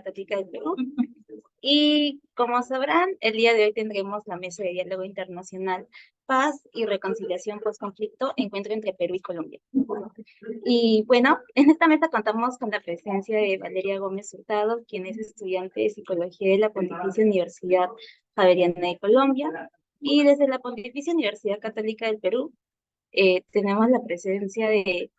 Católica del Perú. Y como sabrán, el día de hoy tendremos la Mesa de Diálogo Internacional Paz y Reconciliación Post-Conflicto, Encuentro entre Perú y Colombia. Y bueno, en esta mesa contamos con la presencia de Valeria Gómez Hurtado, quien es estudiante de Psicología de la Pontificia Universidad Javeriana de Colombia. Y desde la Pontificia Universidad Católica del Perú tenemos la presencia de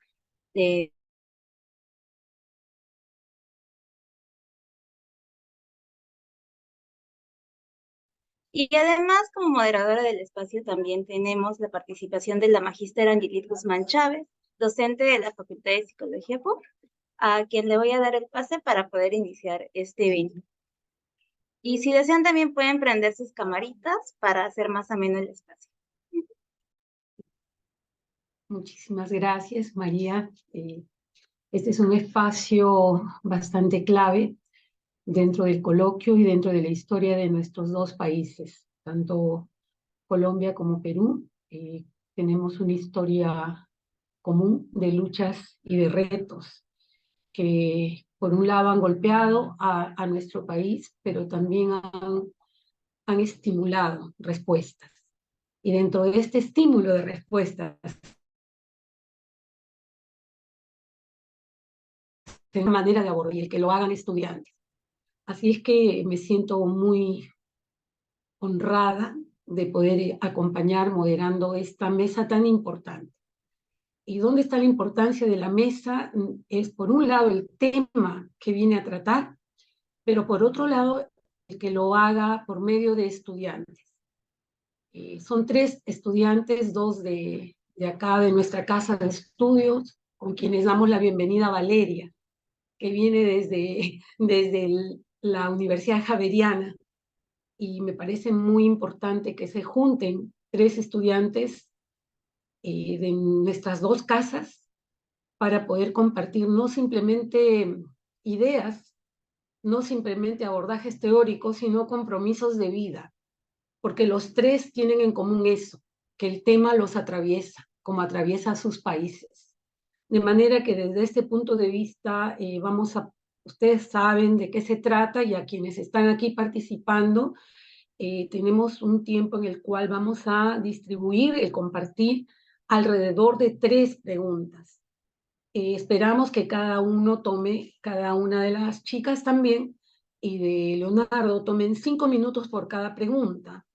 Y además, como moderadora del espacio, también tenemos la participación de la magíster Angelit Guzmán Chávez, docente de la Facultad de Psicología PUC, a quien le voy a dar el pase para poder iniciar este evento. Y si desean, también pueden prender sus camaritas para hacer más ameno el espacio. Muchísimas gracias, María. Este es un espacio bastante clave dentro del coloquio y dentro de la historia de nuestros dos países, tanto Colombia como Perú. Tenemos una historia común de luchas y de retos que por un lado han golpeado a nuestro país, pero también han estimulado respuestas. Y dentro de este estímulo de respuestas, de una manera de abordar y el que lo hagan estudiantes. Así es que me siento muy honrada de poder acompañar moderando esta mesa tan importante. ¿Y dónde está la importancia de la mesa? Es por un lado el tema que viene a tratar, pero por otro lado el que lo haga por medio de estudiantes. Son 3 estudiantes, 2 de acá, de nuestra casa de estudios, con quienes damos la bienvenida a Valeria, que viene desde la Universidad Javeriana, y me parece muy importante que se junten 3 estudiantes de nuestras 2 casas para poder compartir no simplemente ideas, no simplemente abordajes teóricos, sino compromisos de vida, porque los 3 tienen en común eso, que el tema los atraviesa, como atraviesa a sus países. De manera que desde este punto de vista ustedes saben de qué se trata, y a quienes están aquí participando, tenemos un tiempo en el cual vamos a distribuir el compartir alrededor de 3 preguntas. Esperamos que cada una de las chicas también, y de Leonardo, tomen 5 minutos por cada pregunta.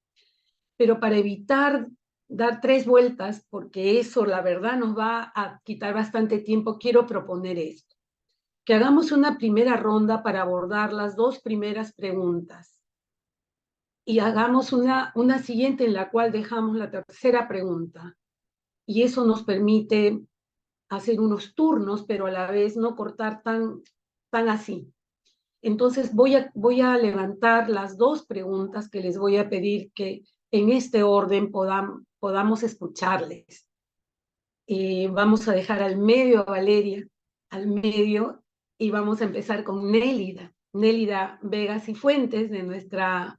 Pero para evitar dar 3 vueltas, porque eso la verdad nos va a quitar bastante tiempo, quiero proponer esto: que hagamos una primera ronda para abordar las 2 primeras preguntas, y hagamos una siguiente en la cual dejamos la tercera pregunta, y eso nos permite hacer unos turnos, pero a la vez no cortar tan así. Entonces voy a levantar las 2 preguntas que les voy a pedir que en este orden podamos escucharles. Vamos a dejar al medio a Valeria, al medio, y vamos a empezar con Nélida Vega Cifuentes, de nuestra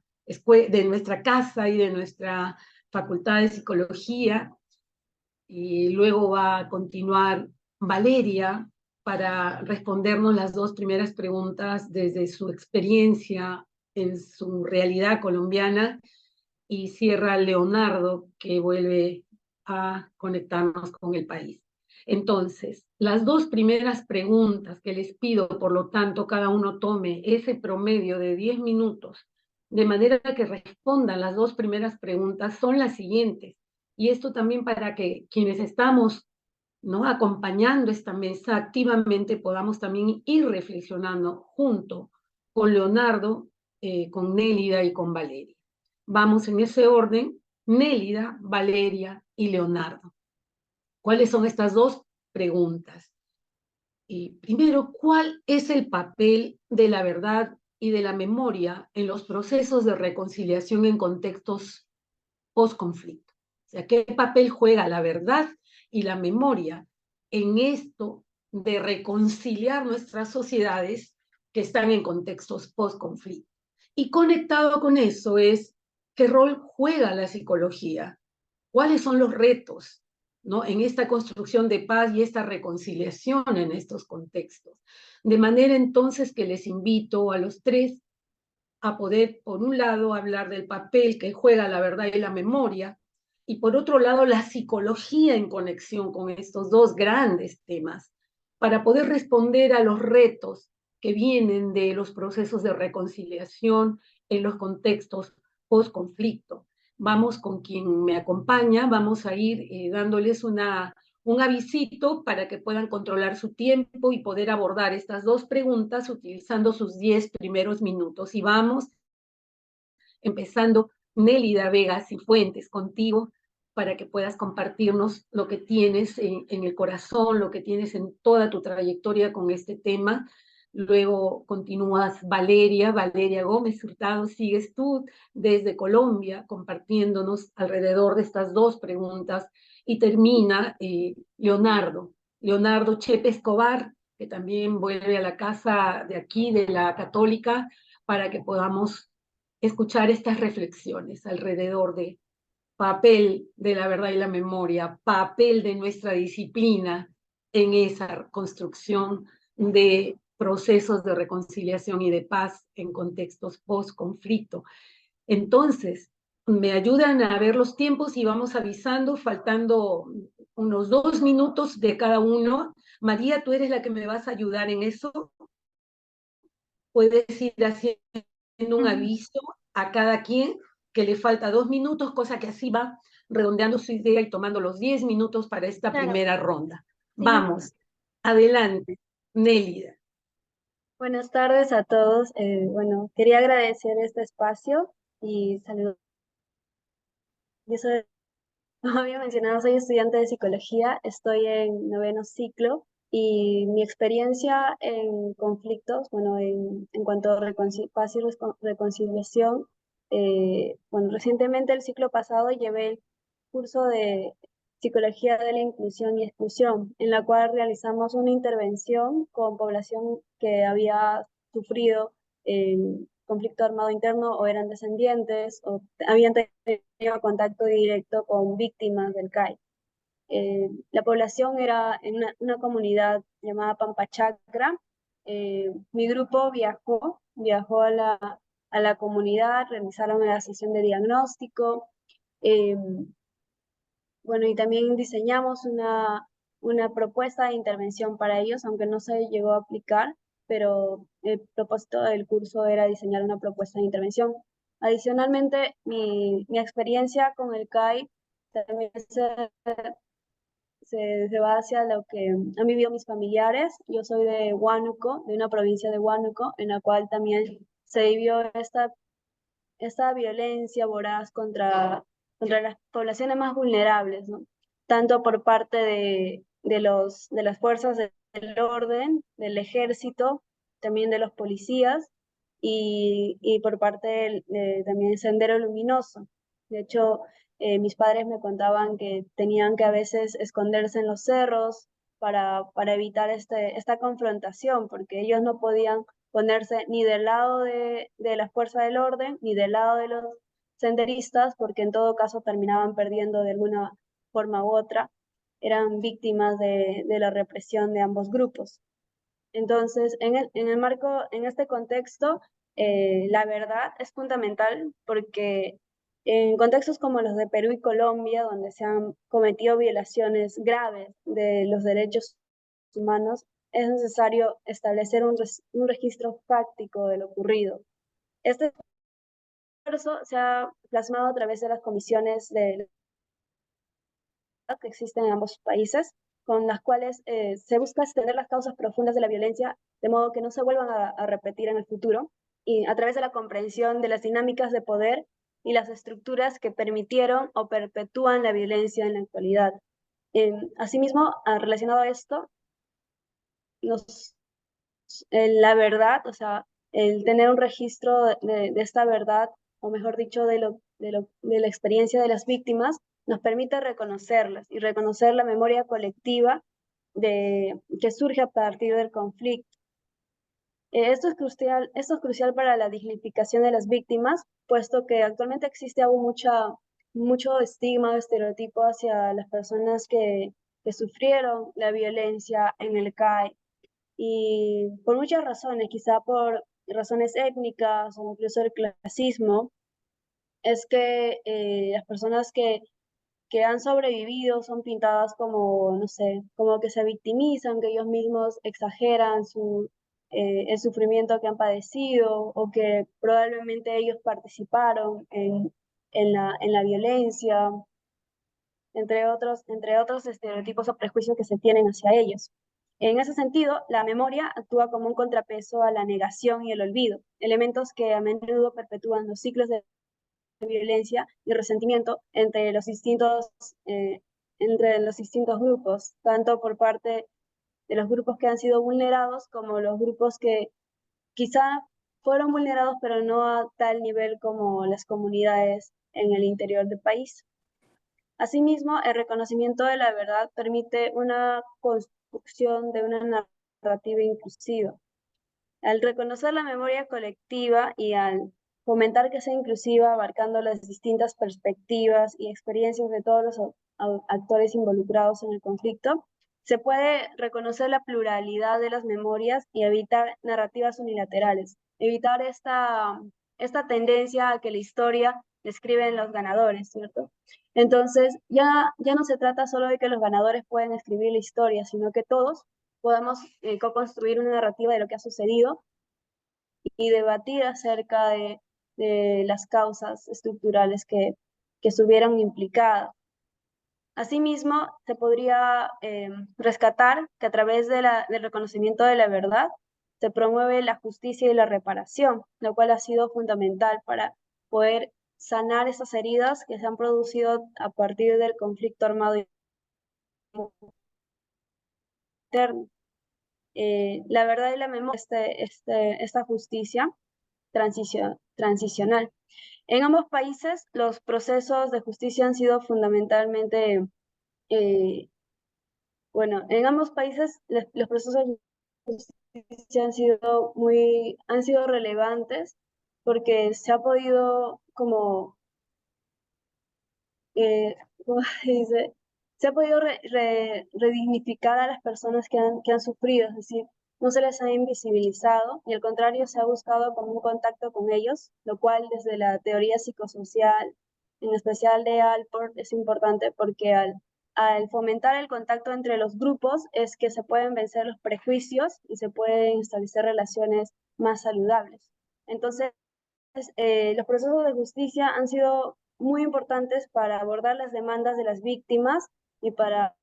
casa y de nuestra Facultad de Psicología. Y luego va a continuar Valeria para respondernos las 2 primeras preguntas desde su experiencia en su realidad colombiana, y cierra Leonardo, que vuelve a conectarnos con el país. Entonces, las 2 primeras preguntas que les pido, por lo tanto, cada uno tome ese promedio de 10 minutos, de manera que respondan las 2 primeras preguntas, son las siguientes. Y esto también para que quienes estamos, ¿no?, acompañando esta mesa activamente podamos también ir reflexionando junto con Leonardo, con Nélida y con Valeria. Vamos en ese orden: Nélida, Valeria y Leonardo. ¿Cuáles son estas 2 preguntas? Primero, ¿cuál es el papel de la verdad y de la memoria en los procesos de reconciliación en contextos post-conflicto? O sea, ¿qué papel juega la verdad y la memoria en esto de reconciliar nuestras sociedades que están en contextos post-conflicto? Y conectado con eso es: ¿qué rol juega la psicología? ¿Cuáles son los retos ¿no? En esta construcción de paz y esta reconciliación en estos contextos. De manera entonces que les invito a los tres a poder, por un lado, hablar del papel que juega la verdad y la memoria, y por otro lado, la psicología en conexión con estos dos grandes temas, para poder responder a los retos que vienen de los procesos de reconciliación en los contextos post-conflicto. Vamos con quien me acompaña, vamos a ir dándoles un avisito para que puedan controlar su tiempo y poder abordar estas dos preguntas utilizando sus 10 primeros minutos. Y vamos empezando, Nélida Vega Cifuentes, contigo, para que puedas compartirnos lo que tienes en el corazón, lo que tienes en toda tu trayectoria con este tema. Luego continúas Valeria Gómez Hurtado, sigues tú desde Colombia compartiéndonos alrededor de estas dos preguntas. Y termina Leonardo Chepe Escobar, que también vuelve a la casa de aquí, de la Católica, para que podamos escuchar estas reflexiones alrededor de papel de la verdad y la memoria, papel de nuestra disciplina en esa construcción de procesos de reconciliación y de paz en contextos post-conflicto. Entonces, me ayudan a ver los tiempos y vamos avisando, faltando unos 2 minutos de cada uno. María, tú eres la que me vas a ayudar en eso. Puedes ir haciendo un aviso a cada quien que le falta 2 minutos, cosa que así va redondeando su idea y tomando los 10 minutos para esta Claro, primera ronda. sí, Vamos, adelante, Nélida. Buenas tardes a todos. Bueno, quería agradecer este espacio y saludar. Yo soy, como había mencionado, soy estudiante de psicología, estoy en noveno ciclo y mi experiencia en conflictos, bueno, en cuanto a paz y reconciliación, bueno, recientemente el ciclo pasado llevé el curso de Psicología de la Inclusión y Exclusión, en la cual realizamos una intervención con población que había sufrido conflicto armado interno o eran descendientes o habían tenido contacto directo con víctimas del CAI. La población era en una comunidad llamada Pampachacra. Mi grupo viajó a la comunidad, realizaron la sesión de diagnóstico. eh, bueno, y también diseñamos una propuesta de intervención para ellos, aunque no se llegó a aplicar, pero el propósito del curso era diseñar una propuesta de intervención. Adicionalmente, mi experiencia con el CAI también se va hacia lo que han vivido mis familiares. Yo soy de Huánuco, de una provincia de Huánuco, en la cual también se vivió esta violencia voraz contra las poblaciones más vulnerables, ¿no? Tanto por parte de las fuerzas del orden, del ejército, también de los policías y por parte también Sendero Luminoso. De hecho, mis padres me contaban que tenían que a veces esconderse en los cerros para evitar esta confrontación, porque ellos no podían ponerse ni del lado de la fuerza del orden, ni del lado de los senderistas, porque en todo caso terminaban perdiendo de alguna forma u otra, eran víctimas de la represión de ambos grupos. Entonces, en el marco, en este contexto, la verdad es fundamental porque en contextos como los de Perú y Colombia, donde se han cometido violaciones graves de los derechos humanos, es necesario establecer un registro fáctico de lo ocurrido. Este esfuerzo se ha plasmado a través de las comisiones que existen en ambos países, con las cuales se busca extender las causas profundas de la violencia de modo que no se vuelvan a repetir en el futuro, y a través de la comprensión de las dinámicas de poder y las estructuras que permitieron o perpetúan la violencia en la actualidad. Asimismo, relacionado a esto, nos la verdad, o sea, el tener un registro de esta verdad, o mejor dicho, de la experiencia de las víctimas, nos permite reconocerlas y reconocer la memoria colectiva que surge a partir del conflicto. Esto es crucial para la dignificación de las víctimas, puesto que actualmente existe aún mucha mucho estigma o estereotipo hacia las personas que sufrieron la violencia en el CAI, y por muchas razones, quizá por razones étnicas o incluso el clasismo, es que las personas que han sobrevivido son pintadas como, no sé, como que se victimizan, que ellos mismos exageran el sufrimiento que han padecido, o que probablemente ellos participaron en la violencia, entre otros estereotipos o prejuicios que se tienen hacia ellos. En ese sentido, la memoria actúa como un contrapeso a la negación y el olvido, elementos que a menudo perpetúan los ciclos de violencia y resentimiento eh, entre los distintos grupos, tanto por parte de los grupos que han sido vulnerados como los grupos que quizá fueron vulnerados, pero no a tal nivel como las comunidades en el interior del país. Asimismo, el reconocimiento de la verdad permite una construcción de una narrativa inclusiva. Al reconocer la memoria colectiva y al fomentar que sea inclusiva, abarcando las distintas perspectivas y experiencias de todos los actores involucrados en el conflicto, se puede reconocer la pluralidad de las memorias y evitar narrativas unilaterales, evitar esta tendencia a que la historia la escriben los ganadores, ¿cierto? Entonces, ya no se trata solo de que los ganadores pueden escribir la historia, sino que todos podamos co-construir una narrativa de lo que ha sucedido y debatir acerca de las causas estructurales que estuvieron implicadas. Asimismo, se podría rescatar que a través del reconocimiento de la verdad se promueve la justicia y la reparación, lo cual ha sido fundamental para poder sanar esas heridas que se han producido a partir del conflicto armado interno. La verdad y la memoria, esta justicia transicional. En ambos países, los procesos de justicia han sido fundamentalmente, en ambos países los procesos de justicia han sido relevantes porque se ha podido como ¿cómo se dice? Se ha podido redignificar a las personas que han sufrido, es decir, no se les ha invisibilizado y al contrario se ha buscado como un contacto con ellos, lo cual desde la teoría psicosocial, en especial de Alport, es importante porque al fomentar el contacto entre los grupos es que se pueden vencer los prejuicios y se pueden establecer relaciones más saludables. Entonces, los procesos de justicia han sido muy importantes para abordar las demandas de las víctimas y para,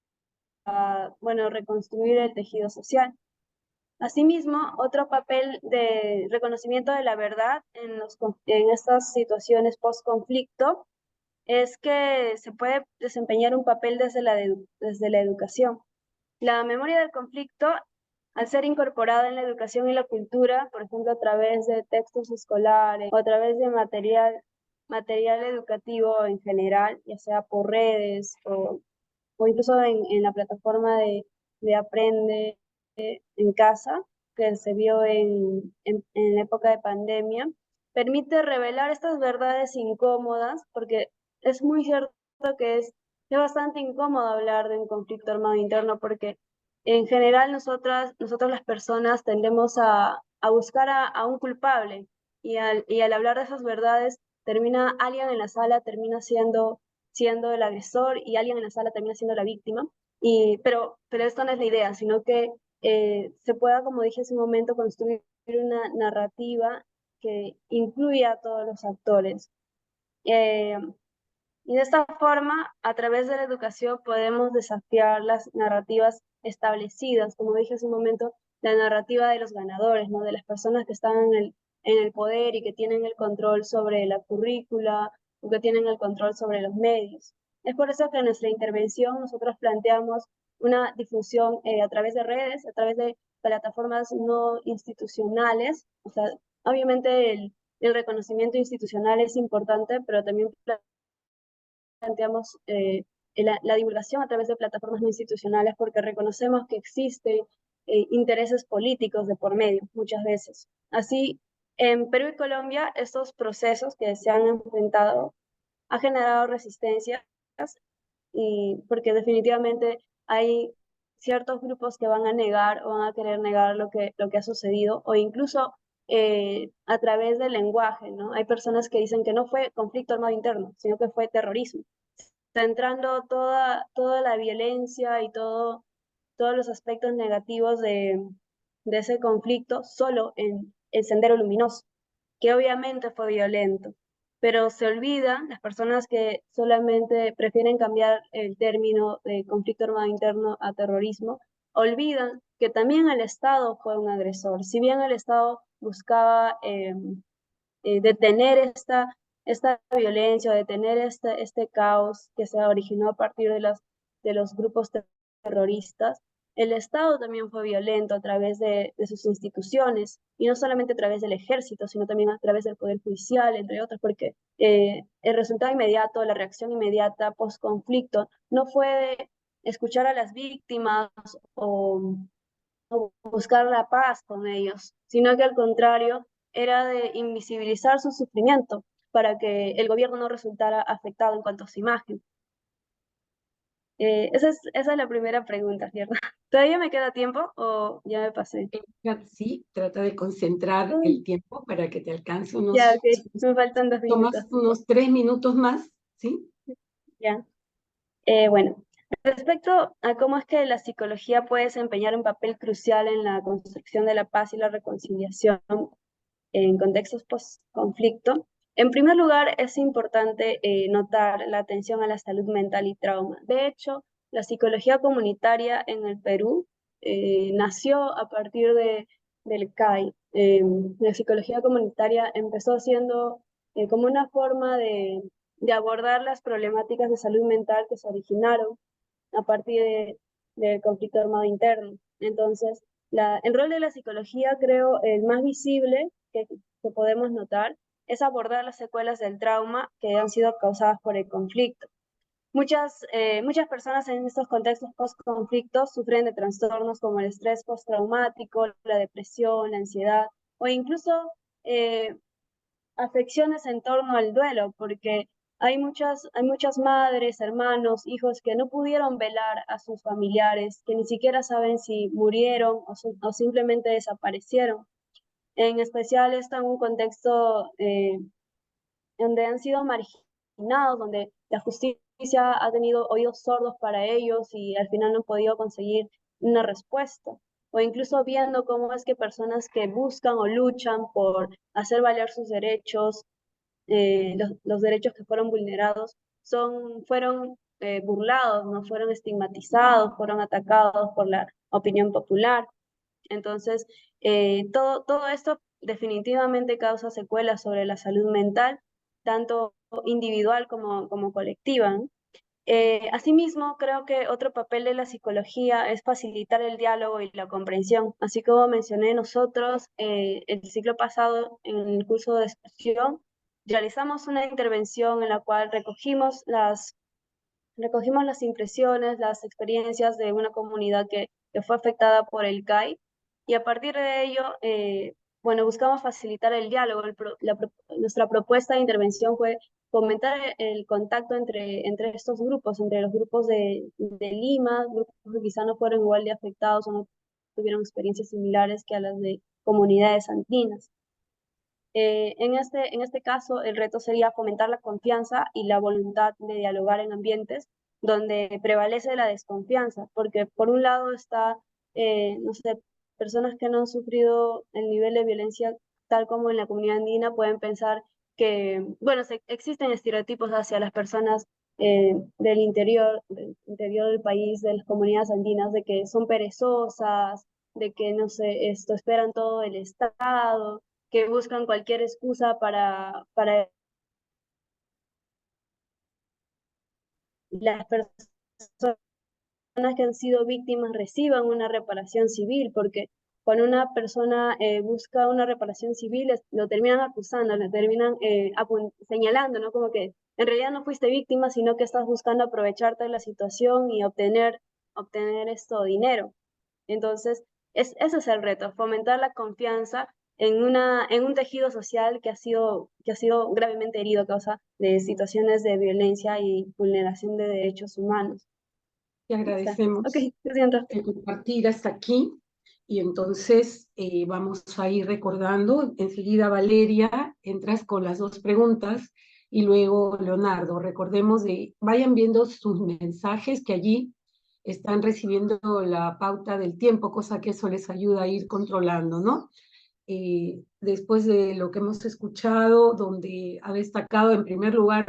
reconstruir el tejido social. Asimismo, otro papel de reconocimiento de la verdad en estas situaciones post-conflicto es que se puede desempeñar un papel desde la educación. La memoria del conflicto, al ser incorporada en la educación y la cultura, por ejemplo, a través de textos escolares o a través de material educativo en general, ya sea por redes o incluso en la plataforma de Aprende en casa, que se vio en la época de pandemia, permite revelar estas verdades incómodas, porque es muy cierto que es bastante incómodo hablar de un conflicto armado interno, porque en general nosotros las personas tendemos a buscar a un culpable, y al hablar de esas verdades, alguien en la sala termina siendo el agresor y alguien en la sala termina siendo la víctima. Pero esto no es la idea, sino que se pueda, como dije hace un momento, construir una narrativa que incluya a todos los actores. Y de esta forma, a través de la educación, podemos desafiar las narrativas establecidas, como dije hace un momento, la narrativa de los ganadores, ¿no? De las personas que están en el poder y que tienen el control sobre la currícula o que tienen el control sobre los medios. Es por eso que en nuestra intervención nosotros planteamos una difusión a través de redes, a través de plataformas no institucionales. O sea, obviamente el reconocimiento institucional es importante, pero también planteamos la divulgación a través de plataformas no institucionales porque reconocemos que existen intereses políticos de por medio muchas veces. Así, en Perú y Colombia, estos procesos que se han enfrentado ha generado resistencias, y porque definitivamente hay ciertos grupos que van a negar o van a querer negar lo que ha sucedido, o incluso a través del lenguaje, ¿no? Hay personas que dicen que no fue conflicto armado interno, sino que fue terrorismo, centrando toda la violencia y todos los aspectos negativos de ese conflicto solo en el Sendero Luminoso, que obviamente fue violento, pero se olvidan las personas que solamente prefieren cambiar el término de conflicto armado interno a terrorismo, olvidan que también el Estado fue un agresor. Si bien el Estado buscaba detener esta violencia, detener este caos que se originó a partir de los grupos terroristas, el Estado también fue violento a través de sus instituciones, y no solamente a través del ejército, sino también a través del Poder Judicial, entre otros, porque el resultado inmediato, la reacción inmediata post-conflicto, no fue escuchar a las víctimas o buscar la paz con ellos, sino que al contrario, era de invisibilizar su sufrimiento para que el gobierno no resultara afectado en cuanto a su imagen. Esa es la primera pregunta, ¿cierto? ¿Todavía me queda tiempo o ya me pasé? Sí, trata de concentrar el tiempo para que te alcance Ya, ok, me faltan 2 minutos. unos 3 minutos más, ¿sí? Ya. Bueno, respecto a cómo es que la psicología puede desempeñar un papel crucial en la construcción de la paz y la reconciliación en contextos post-conflicto, en primer lugar es importante notar la atención a la salud mental y trauma. De hecho, la psicología comunitaria en el Perú nació a partir del CAI. La psicología comunitaria empezó siendo como una forma de abordar las problemáticas de salud mental que se originaron a partir del conflicto armado interno. Entonces, el rol de la psicología, creo, el más visible que podemos notar es abordar las secuelas del trauma que han sido causadas por el conflicto. Muchas personas en estos contextos post-conflictos sufren de trastornos como el estrés postraumático, la depresión, la ansiedad o incluso afecciones en torno al duelo, porque hay muchas madres, hermanos, hijos que no pudieron velar a sus familiares, que ni siquiera saben si murieron o simplemente desaparecieron. En especial esto en un contexto donde han sido marginados, donde la justicia ha tenido oídos sordos para ellos y al final no han podido conseguir una respuesta. O incluso viendo cómo es que personas que buscan o luchan por hacer valer sus derechos, los derechos que fueron vulnerados, fueron burlados, no fueron estigmatizados, fueron atacados por la opinión popular. Entonces, todo esto definitivamente causa secuelas sobre la salud mental, tanto individual como colectiva, ¿no? Asimismo, creo que otro papel de la psicología es facilitar el diálogo y la comprensión. Así como mencioné nosotros, el ciclo pasado, en el curso de expresión, realizamos una intervención en la cual recogimos las impresiones, las experiencias de una comunidad que fue afectada por el CAI, y a partir de ello, bueno, buscamos facilitar el diálogo. Nuestra propuesta de intervención fue fomentar el contacto entre estos grupos, entre los grupos de Lima, grupos que quizá no fueron igual de afectados o no tuvieron experiencias similares que a las de comunidades andinas. En este caso, el reto sería fomentar la confianza y la voluntad de dialogar en ambientes donde prevalece la desconfianza, porque por un lado está, no sé, personas que no han sufrido el nivel de violencia tal como en la comunidad andina pueden pensar que, bueno, existen estereotipos hacia las personas del interior del país, de las comunidades andinas, de que son perezosas, de que, no sé, esperan todo del Estado, que buscan cualquier excusa para las personas que han sido víctimas reciban una reparación civil, porque cuando una persona busca una reparación civil, lo terminan acusando, lo terminan señalando, ¿no? Como que en realidad no fuiste víctima, sino que estás buscando aprovecharte de la situación y obtener esto dinero. Entonces, ese es el reto, fomentar la confianza en un tejido social que ha sido gravemente herido a causa de situaciones de violencia y vulneración de derechos humanos. Te Está. Ok, agradecemos lo siento. el compartir hasta aquí y entonces vamos a ir recordando. Enseguida, Valeria, entras con las dos preguntas y luego Leonardo. Recordemos vayan viendo sus mensajes que allí están recibiendo la pauta del tiempo, cosa que eso les ayuda a ir controlando, ¿no? Después de lo que hemos escuchado, donde ha destacado en primer lugar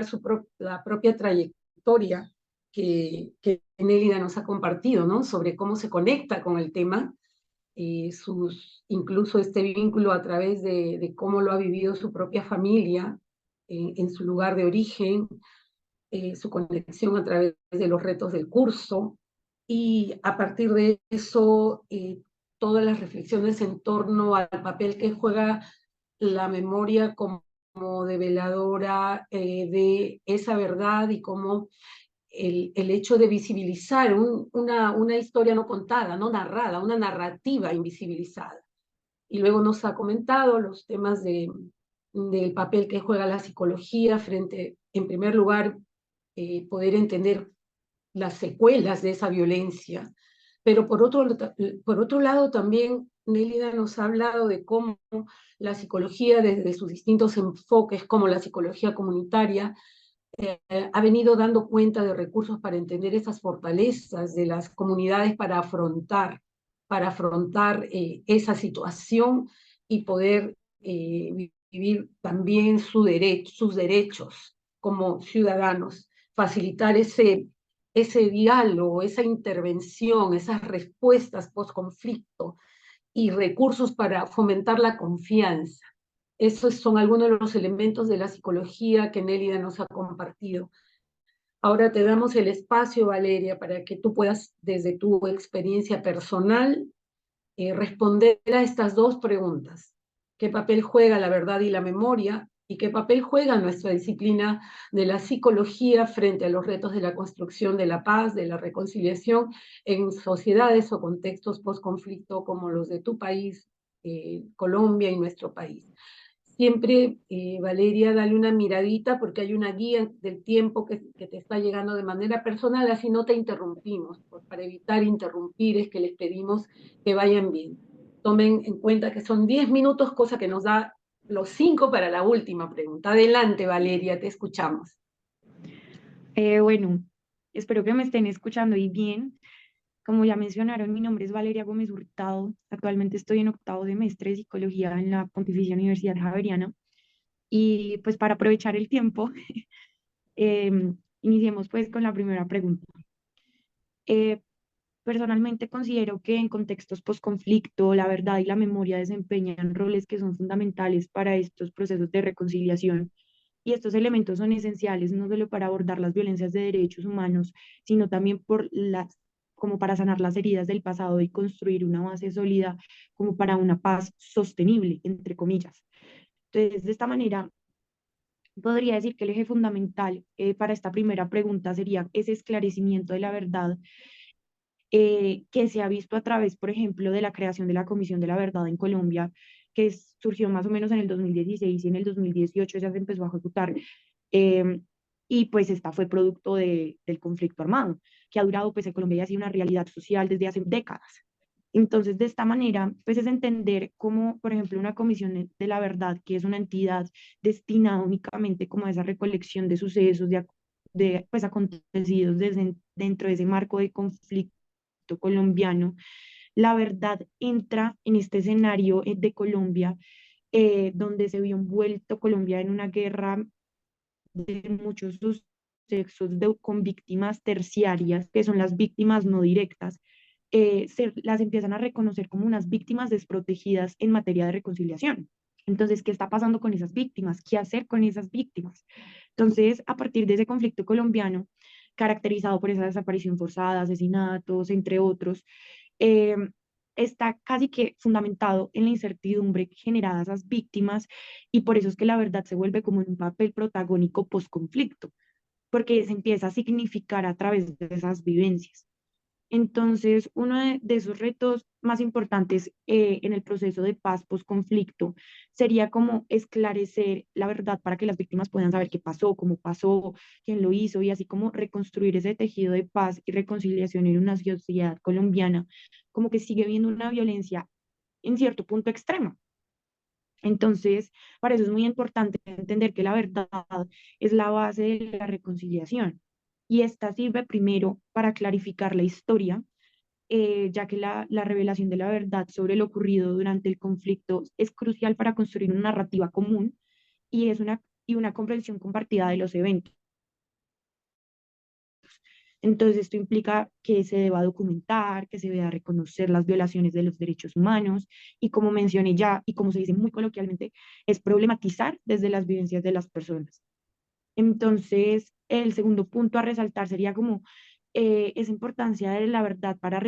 la propia trayectoria que Nélida nos ha compartido, ¿no? Sobre cómo se conecta con el tema, incluso este vínculo a través de cómo lo ha vivido su propia familia en su lugar de origen, su conexión a través de los retos del curso, y a partir de eso, todas las reflexiones en torno al papel que juega la memoria como develadora de esa verdad y cómo el hecho de visibilizar una historia no contada, no narrada, una narrativa invisibilizada. Y luego nos ha comentado los temas del papel que juega la psicología frente, en primer lugar, poder entender las secuelas de esa violencia. Pero por otro lado también Nélida nos ha hablado de cómo la psicología desde sus distintos enfoques, como la psicología comunitaria, ha venido dando cuenta de recursos para entender esas fortalezas de las comunidades para afrontar esa situación y poder vivir también sus derechos como ciudadanos, facilitar ese diálogo, esa intervención, esas respuestas post-conflicto y recursos para fomentar la confianza. Esos son algunos de los elementos de la psicología que Nélida nos ha compartido. Ahora te damos el espacio, Valeria, para que tú puedas, desde tu experiencia personal, responder a estas dos preguntas. ¿Qué papel juega la verdad y la memoria? ¿Y qué papel juega nuestra disciplina de la psicología frente a los retos de la construcción de la paz, de la reconciliación en sociedades o contextos post-conflicto como los de tu país, Colombia y nuestro país? Siempre, Valeria, dale una miradita porque hay una guía del tiempo que te está llegando de manera personal, así no te interrumpimos. Para evitar interrumpir es que les pedimos que vayan bien. Tomen en cuenta que son 10 minutos, cosa que nos da los 5 para la última pregunta. Adelante, Valeria, te escuchamos. Bueno, espero que me estén escuchando y bien. Como ya mencionaron, mi nombre es Valeria Gómez Hurtado. Actualmente estoy en octavo semestre de psicología en la Pontificia Universidad Javeriana. Y pues para aprovechar el tiempo, iniciemos pues con la primera pregunta. Eh, Personalmente considero que en contextos post-conflicto, la verdad y la memoria desempeñan roles que son fundamentales para estos procesos de reconciliación. Y estos elementos son esenciales no solo para abordar las violencias de derechos humanos, sino también como para sanar las heridas del pasado y construir una base sólida como para una paz sostenible, entre comillas. Entonces, de esta manera, podría decir que el eje fundamental para esta primera pregunta sería ese esclarecimiento de la verdad que se ha visto a través, por ejemplo, de la creación de la Comisión de la Verdad en Colombia, que surgió más o menos en el 2016 y en el 2018 ya se empezó a ejecutar. eh, y pues esta fue producto del conflicto armado, que ha durado pues en Colombia y ha sido una realidad social desde hace décadas. Entonces, de esta manera, pues es entender cómo, por ejemplo, una comisión de la verdad, que es una entidad destinada únicamente como a esa recolección de sucesos, de pues, acontecidos dentro de ese marco de conflicto colombiano, la verdad entra en este escenario de Colombia, donde se vio envuelto Colombia en una guerra de muchos sucesos con víctimas terciarias, que son las víctimas no directas, las empiezan a reconocer como unas víctimas desprotegidas en materia de reconciliación. Entonces, ¿qué está pasando con esas víctimas? ¿Qué hacer con esas víctimas? Entonces, a partir de ese conflicto colombiano, caracterizado por esa desaparición forzada, asesinatos, entre otros, eh, está casi que fundamentado en la incertidumbre generada a esas víctimas y por eso es que la verdad se vuelve como un papel protagónico post-conflicto, porque se empieza a significar a través de esas vivencias. Entonces, uno de esos retos más importantes en el proceso de paz post-conflicto sería como esclarecer la verdad para que las víctimas puedan saber qué pasó, cómo pasó, quién lo hizo, y así como reconstruir ese tejido de paz y reconciliación en una sociedad colombiana, como que sigue habiendo una violencia en cierto punto extrema. Entonces, para eso es muy importante entender que la verdad es la base de la reconciliación. Y esta sirve primero para clarificar la historia, ya que la revelación de la verdad sobre lo ocurrido durante el conflicto es crucial para construir una narrativa común y una comprensión compartida de los eventos. Entonces, esto implica que se deba documentar, que se deba reconocer las violaciones de los derechos humanos y, como mencioné ya, y como se dice muy coloquialmente, es problematizar desde las vivencias de las personas. Entonces, el segundo punto a resaltar sería como esa importancia de la verdad para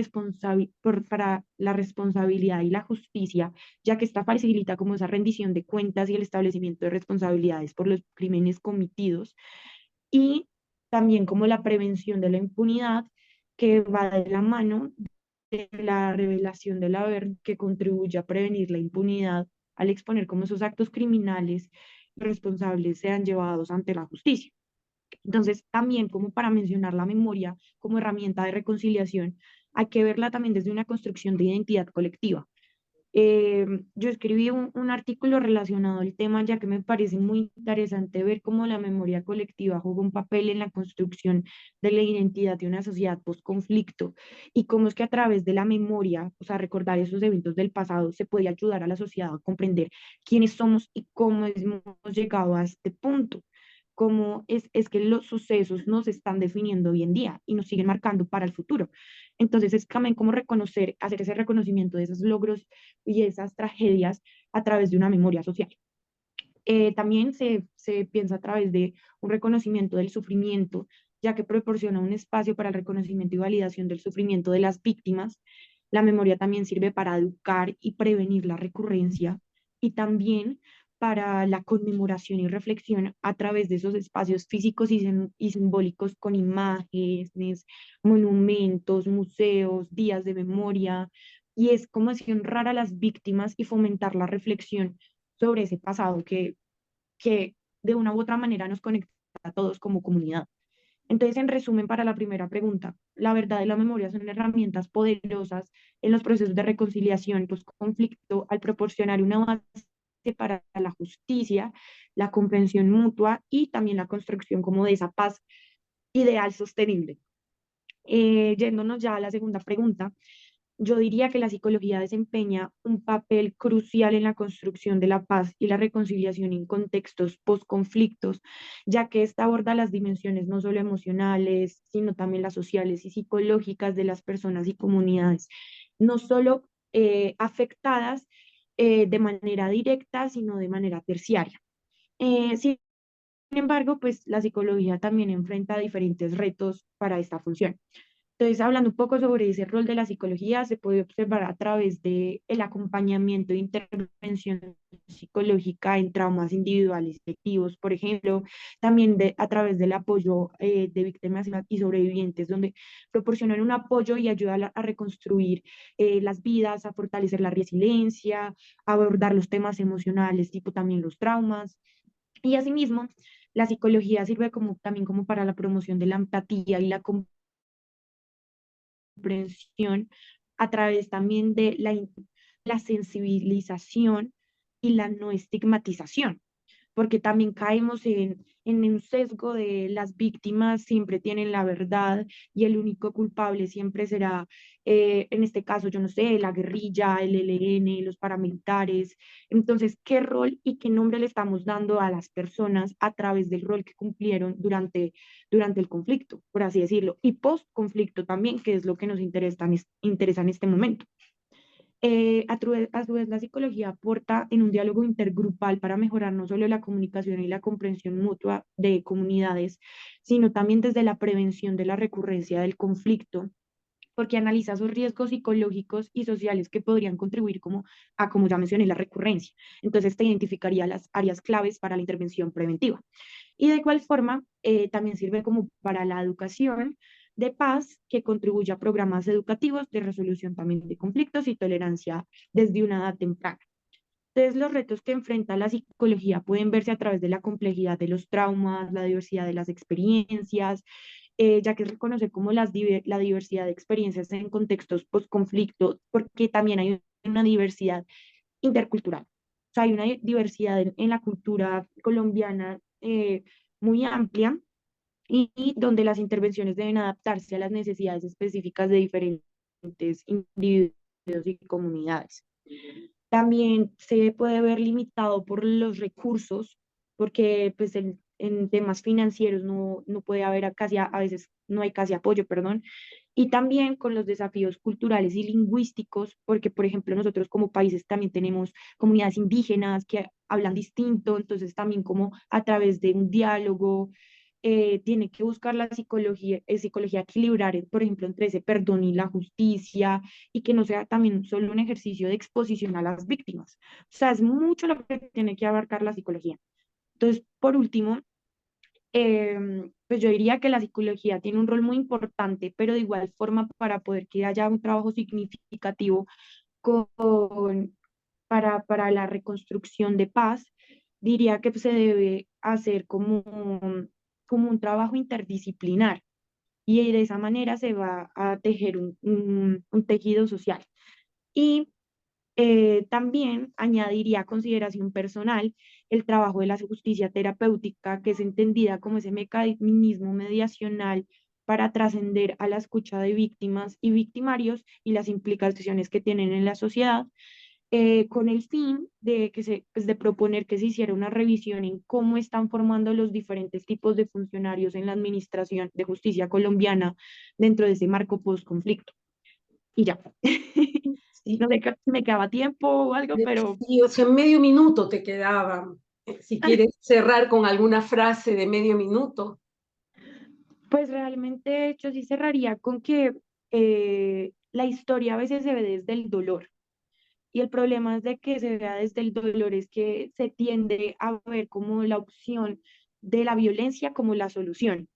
la responsabilidad y la justicia, ya que esta facilita como esa rendición de cuentas y el establecimiento de responsabilidades por los crímenes cometidos, y también como la prevención de la impunidad, que va de la mano de la revelación de la verdad, que contribuye a prevenir la impunidad al exponer cómo esos actos criminales responsables sean llevados ante la justicia. Entonces, también como para mencionar la memoria como herramienta de reconciliación, hay que verla también desde una construcción de identidad colectiva. Yo escribí un artículo relacionado al tema, ya que me parece muy interesante ver cómo la memoria colectiva juega un papel en la construcción de la identidad de una sociedad post-conflicto, y cómo es que a través de la memoria, o sea, recordar esos eventos del pasado, se puede ayudar a la sociedad a comprender quiénes somos y cómo hemos llegado a este punto. Cómo es que los sucesos nos están definiendo hoy en día y nos siguen marcando para el futuro. Entonces es también como reconocer, hacer ese reconocimiento de esos logros y esas tragedias a través de una memoria social. También se piensa a través de un reconocimiento del sufrimiento, ya que proporciona un espacio para el reconocimiento y validación del sufrimiento de las víctimas. La memoria también sirve para educar y prevenir la recurrencia, y también para la conmemoración y reflexión a través de esos espacios físicos y simbólicos con imágenes, monumentos, museos, días de memoria. Y es como así honrar a las víctimas y fomentar la reflexión sobre ese pasado que de una u otra manera nos conecta a todos como comunidad. Entonces, en resumen, para la primera pregunta, la verdad y la memoria son herramientas poderosas en los procesos de reconciliación post-conflicto, al proporcionar una base para la justicia, la comprensión mutua y también la construcción como de esa paz ideal sostenible. Yéndonos ya a la segunda pregunta, yo diría que la psicología desempeña un papel crucial en la construcción de la paz y la reconciliación en contextos post-conflictos, ya que esta aborda las dimensiones no solo emocionales, sino también las sociales y psicológicas de las personas y comunidades, no solo afectadas de manera directa, sino de manera terciaria. Sin embargo, pues la psicología también enfrenta diferentes retos para esta función. Entonces, hablando un poco sobre ese rol de la psicología, se puede observar a través de el acompañamiento e intervención psicológica en traumas individuales y colectivos, por ejemplo, también a través del apoyo de víctimas y sobrevivientes, donde proporcionan un apoyo y ayudan a reconstruir las vidas, a fortalecer la resiliencia, a abordar los temas emocionales, tipo también los traumas. Y asimismo, la psicología sirve como, también como para la promoción de la empatía y la comprensión a través también de la sensibilización y la no estigmatización, porque también caemos en un sesgo de las víctimas siempre tienen la verdad y el único culpable siempre será, en este caso, yo no sé, la guerrilla, el ELN, los paramilitares. Entonces, ¿qué rol y qué nombre le estamos dando a las personas a través del rol que cumplieron durante el conflicto, por así decirlo? Y post-conflicto también, que es lo que nos interesa en este momento. A su vez, la psicología aporta en un diálogo intergrupal para mejorar no solo la comunicación y la comprensión mutua de comunidades, sino también desde la prevención de la recurrencia del conflicto, porque analiza esos riesgos psicológicos y sociales que podrían contribuir como ya mencioné, la recurrencia. Entonces, te identificaría las áreas claves para la intervención preventiva. Y de igual forma, también sirve como para la educación, de paz que contribuya a programas educativos de resolución también de conflictos y tolerancia desde una edad temprana. Entonces, los retos que enfrenta la psicología pueden verse a través de la complejidad de los traumas, la diversidad de las experiencias, ya que reconocer como la diversidad de experiencias en contextos post-conflicto, porque también hay una diversidad intercultural. O sea, hay una diversidad en la cultura colombiana muy amplia y donde las intervenciones deben adaptarse a las necesidades específicas de diferentes individuos y comunidades. También se puede ver limitado por los recursos, porque pues en temas financieros no puede haber a veces no hay casi apoyo, perdón, y también con los desafíos culturales y lingüísticos, porque por ejemplo nosotros como países también tenemos comunidades indígenas que hablan distinto, entonces también como a través de un diálogo tiene que buscar la psicología equilibrar, por ejemplo, entre ese perdón y la justicia, y que no sea también solo un ejercicio de exposición a las víctimas. O sea, es mucho lo que tiene que abarcar la psicología. Entonces, por último, pues yo diría que la psicología tiene un rol muy importante, pero de igual forma para poder que haya un trabajo significativo con, para la reconstrucción de paz, diría que se debe hacer como un trabajo interdisciplinar y de esa manera se va a tejer un tejido social. Y también añadiría a consideración personal el trabajo de la justicia terapéutica, que es entendida como ese mecanismo mediacional para trascender a la escucha de víctimas y victimarios y las implicaciones que tienen en la sociedad, con el fin de, pues, de proponer que se hiciera una revisión en cómo están formando los diferentes tipos de funcionarios en la administración de justicia colombiana dentro de ese marco post-conflicto. Y ya. Sí, No sé si me quedaba tiempo o algo, pero sí, o sea, medio minuto te quedaba. Si quieres cerrar con alguna frase de medio minuto. pues realmente yo sí cerraría con que la historia a veces se ve desde el dolor. Y el problema es de que se vea desde el dolor, es que se tiende a ver como la opción de la violencia como la solución.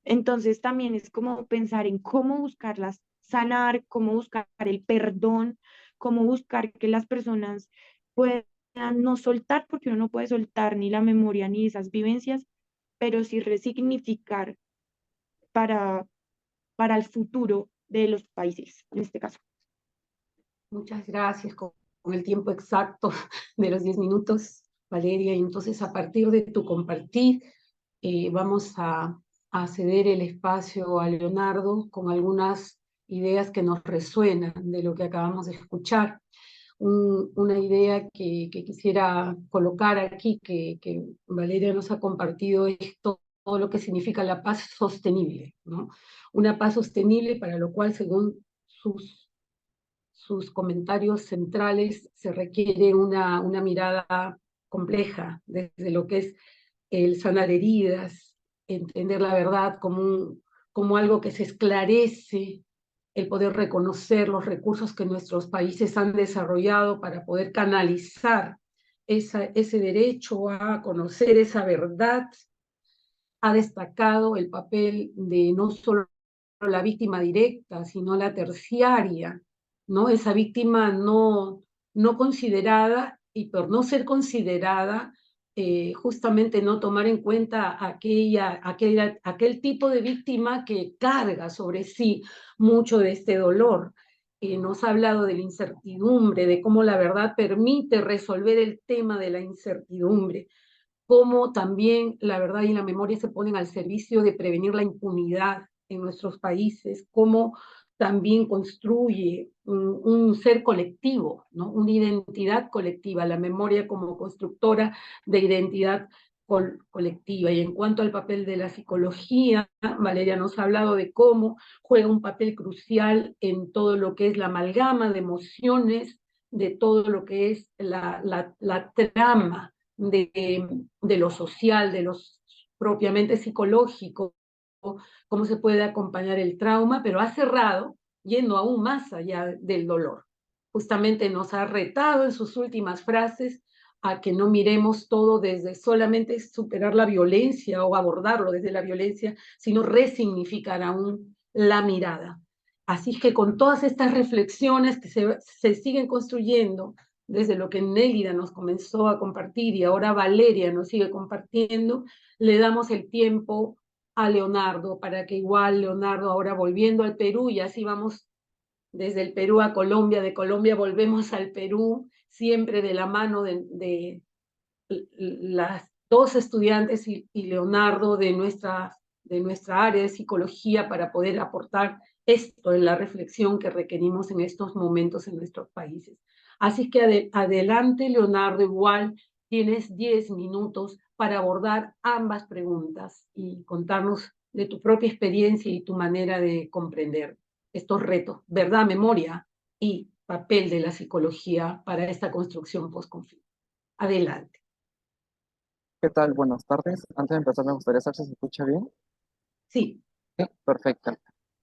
Entonces también es como pensar en cómo buscarlas sanar, cómo buscar el perdón, cómo buscar que las personas puedan no soltar, porque uno no puede soltar ni la memoria ni esas vivencias, pero sí resignificar para, para el futuro de los países, en este caso. Muchas gracias, con el tiempo exacto de los 10 minutos, Valeria. Y entonces, a partir de tu compartir, vamos a ceder el espacio a Leonardo con algunas ideas que nos resuenan de lo que acabamos de escuchar. Una idea que quisiera colocar aquí, que Valeria nos ha compartido, es todo lo que significa la paz sostenible, ¿no? Una paz sostenible para lo cual, según sus comentarios centrales, se requiere una mirada compleja desde lo que es el sanar heridas, entender la verdad como algo que se esclarece, el poder reconocer los recursos que nuestros países han desarrollado para poder canalizar ese derecho a conocer esa verdad. Ha destacado el papel de no solo la víctima directa, sino la terciaria, ¿no? Esa víctima no considerada, y por no ser considerada, justamente no tomar en cuenta aquel tipo de víctima que carga sobre sí mucho de este dolor. Nos ha hablado de la incertidumbre, de cómo la verdad permite resolver el tema de la incertidumbre, cómo también la verdad y la memoria se ponen al servicio de prevenir la impunidad en nuestros países, cómo también construye un ser colectivo, ¿no? Una identidad colectiva, la memoria como constructora de identidad colectiva. Y en cuanto al papel de la psicología, Valeria nos ha hablado de cómo juega un papel crucial en todo lo que es la amalgama de emociones, de todo lo que es la trama de lo social, de lo propiamente psicológico, cómo se puede acompañar el trauma, pero ha cerrado yendo aún más allá del dolor. Justamente nos ha retado en sus últimas frases a que no miremos todo desde solamente superar la violencia o abordarlo desde la violencia, sino resignificar aún la mirada. Así es que con todas estas reflexiones que se siguen construyendo, desde lo que Nélida nos comenzó a compartir y ahora Valeria nos sigue compartiendo, le damos el tiempo a Leonardo para que igual Leonardo ahora volviendo al Perú, y así vamos desde el Perú a Colombia, de Colombia volvemos al Perú, siempre de la mano de las dos estudiantes y Leonardo de nuestra área de psicología para poder aportar esto en la reflexión que requerimos en estos momentos en nuestros países. Así que adelante, Leonardo, igual tienes 10 minutos para abordar ambas preguntas y contarnos de tu propia experiencia y tu manera de comprender estos retos, verdad, memoria y papel de la psicología para esta construcción post-conflicto. Adelante. ¿Qué tal? Buenas tardes. Antes de empezar, me gustaría saber si se escucha bien. Sí. Sí, perfecto.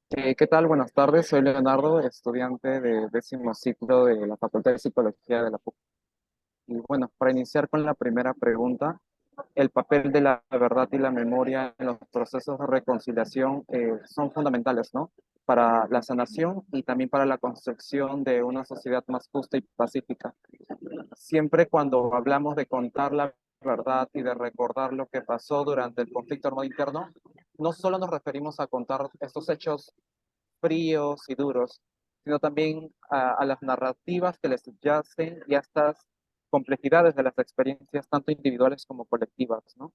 ¿Qué tal? Buenas tardes. Soy Leonardo, estudiante de 10º ciclo de la Facultad de Psicología de la PUC. Y bueno, para iniciar con la primera pregunta, el papel de la verdad y la memoria en los procesos de reconciliación son fundamentales, ¿no? Para la sanación y también para la construcción de una sociedad más justa y pacífica. Siempre cuando hablamos de contar la verdad y de recordar lo que pasó durante el conflicto armado interno, no solo nos referimos a contar estos hechos fríos y duros, sino también a las narrativas que les subyacen y a estas complejidades de las experiencias tanto individuales como colectivas, ¿no?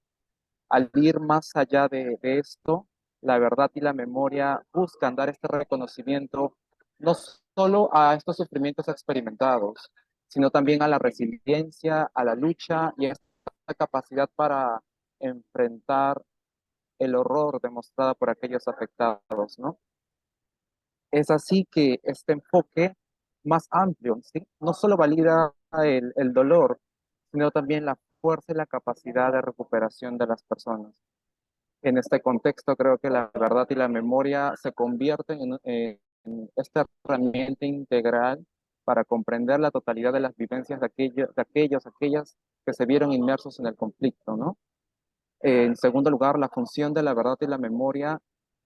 Al ir más allá de esto, la verdad y la memoria buscan dar este reconocimiento no solo a estos sufrimientos experimentados, sino también a la resiliencia, a la lucha y a esta capacidad para enfrentar el horror demostrado por aquellos afectados, ¿no? Es así que este enfoque más amplio, ¿sí? No solo valida el dolor, sino también la fuerza y la capacidad de recuperación de las personas. En este contexto, creo que la verdad y la memoria se convierten en esta herramienta integral para comprender la totalidad de las vivencias de aquellas que se vieron inmersos en el conflicto, ¿no? En segundo lugar, la función de la verdad y la memoria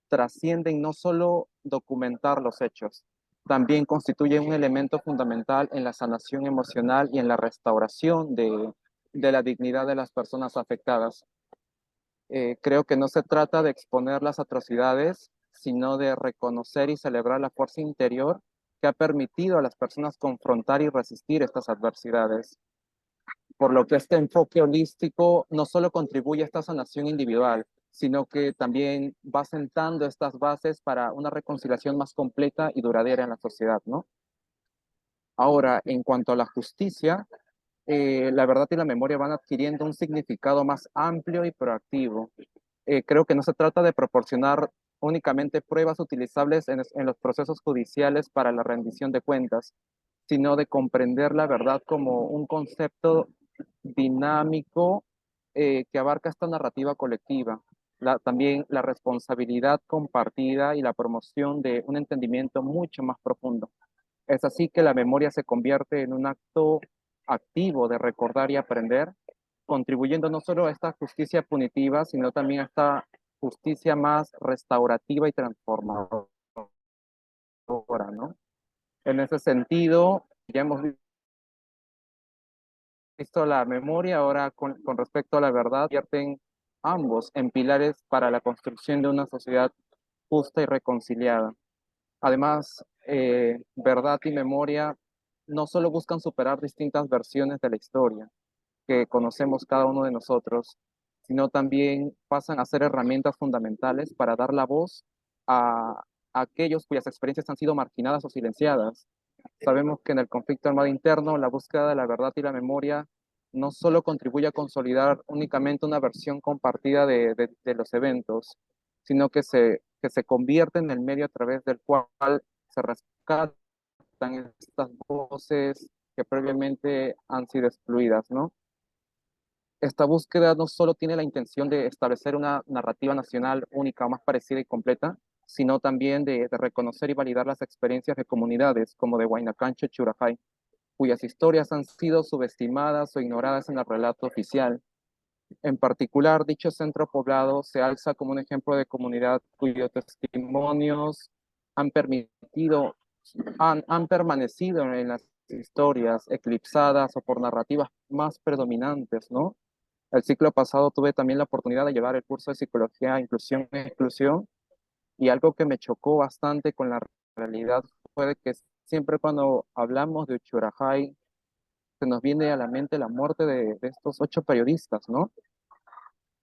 trascienden no solo documentar los hechos, también constituyen un elemento fundamental en la sanación emocional y en la restauración de la dignidad de las personas afectadas. Creo que no se trata de exponer las atrocidades, sino de reconocer y celebrar la fuerza interior que ha permitido a las personas confrontar y resistir estas adversidades. Por lo que este enfoque holístico no solo contribuye a esta sanación individual, sino que también va sentando estas bases para una reconciliación más completa y duradera en la sociedad, ¿no? Ahora, en cuanto a la justicia, la verdad y la memoria van adquiriendo un significado más amplio y proactivo. Creo que no se trata de proporcionar únicamente pruebas utilizables en los procesos judiciales para la rendición de cuentas, sino de comprender la verdad como un concepto dinámico que abarca esta narrativa colectiva, también la responsabilidad compartida y la promoción de un entendimiento mucho más profundo. Es así que la memoria se convierte en un acto activo de recordar y aprender, contribuyendo no solo a esta justicia punitiva, sino también a esta justicia más restaurativa y transformadora, ¿no? En ese sentido, ya hemos visto la memoria, ahora con respecto a la verdad, vierten ambos en pilares para la construcción de una sociedad justa y reconciliada. Además, verdad y memoria no solo buscan superar distintas versiones de la historia que conocemos cada uno de nosotros, sino también pasan a ser herramientas fundamentales para dar la voz a aquellos cuyas experiencias han sido marginadas o silenciadas. Sabemos que en el conflicto armado interno, la búsqueda de la verdad y la memoria no solo contribuye a consolidar únicamente una versión compartida de los eventos, sino que se convierte en el medio a través del cual se rescatan estas voces que previamente han sido excluidas, ¿no? Esta búsqueda no solo tiene la intención de establecer una narrativa nacional única, más parecida y completa, sino también de reconocer y validar las experiencias de comunidades como de Huayna Cancho y Churajay. cuyas historias han sido subestimadas o ignoradas en el relato oficial. En particular, dicho centro poblado se alza como un ejemplo de comunidad cuyos testimonios han han permanecido en las historias eclipsadas o por narrativas más predominantes, ¿no? El ciclo pasado tuve también la oportunidad de llevar el curso de Psicología, Inclusión e Exclusión, y algo que me chocó bastante con la realidad fue de que siempre cuando hablamos de Uchurajay, se nos viene a la mente la muerte de estos 8 periodistas, ¿no?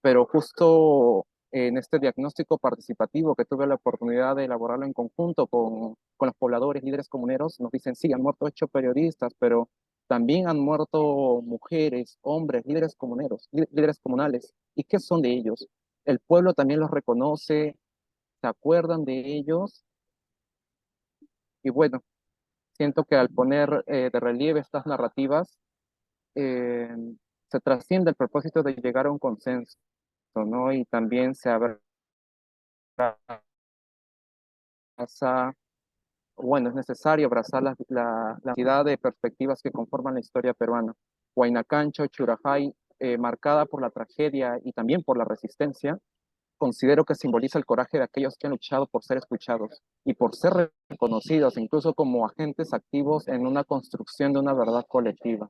Pero justo en este diagnóstico participativo que tuve la oportunidad de elaborarlo en conjunto con los pobladores, líderes comuneros, nos dicen, sí, han muerto 8 periodistas, pero también han muerto mujeres, hombres, líderes comuneros, líderes comunales. ¿Y qué son de ellos? El pueblo también los reconoce, se acuerdan de ellos, y bueno, siento que al poner de relieve estas narrativas, eh, se trasciende el propósito de llegar a un consenso, ¿no? Y también se abraza, bueno, es necesario abrazar la cantidad de perspectivas que conforman la historia peruana. Huayna Cancho, Churajay, marcada por la tragedia y también por la resistencia, considero que simboliza el coraje de aquellos que han luchado por ser escuchados y por ser reconocidos, incluso como agentes activos en una construcción de una verdad colectiva.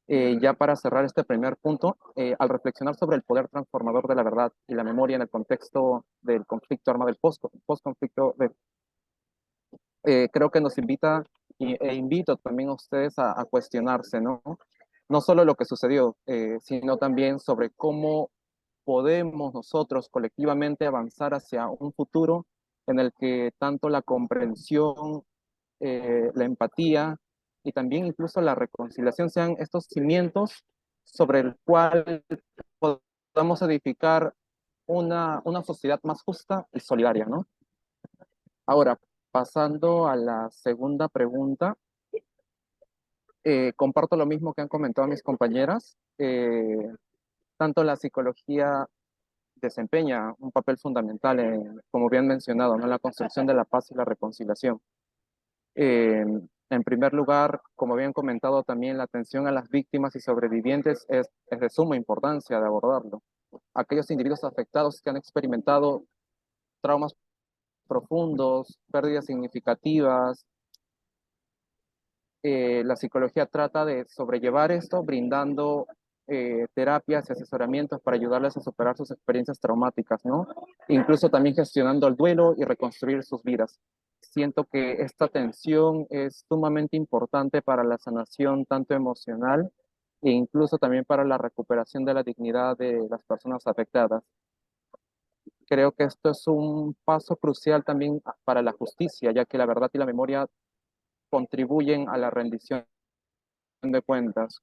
Ya para cerrar este primer punto, al reflexionar sobre el poder transformador de la verdad y la memoria en el contexto del conflicto armado, del post-conflicto, creo que nos invita e invito también a ustedes a cuestionarse, ¿no? No solo lo que sucedió, sino también sobre cómo podemos nosotros colectivamente avanzar hacia un futuro en el que tanto la comprensión, la empatía y también incluso la reconciliación sean estos cimientos sobre el cual podamos edificar una sociedad más justa y solidaria, ¿no? Ahora, pasando a la segunda pregunta, comparto lo mismo que han comentado mis compañeras. Tanto la psicología desempeña un papel fundamental, como bien mencionado, ¿no? En la construcción de la paz y la reconciliación. En primer lugar, como bien comentado también, la atención a las víctimas y sobrevivientes es de suma importancia de abordarlo. Aquellos individuos afectados que han experimentado traumas profundos, pérdidas significativas, la psicología trata de sobrellevar esto brindando terapias y asesoramientos para ayudarles a superar sus experiencias traumáticas, ¿no? Incluso también gestionando el duelo y reconstruir sus vidas. Siento que esta atención es sumamente importante para la sanación tanto emocional e incluso también para la recuperación de la dignidad de las personas afectadas. Creo que esto es un paso crucial también para la justicia, ya que la verdad y la memoria contribuyen a la rendición de cuentas.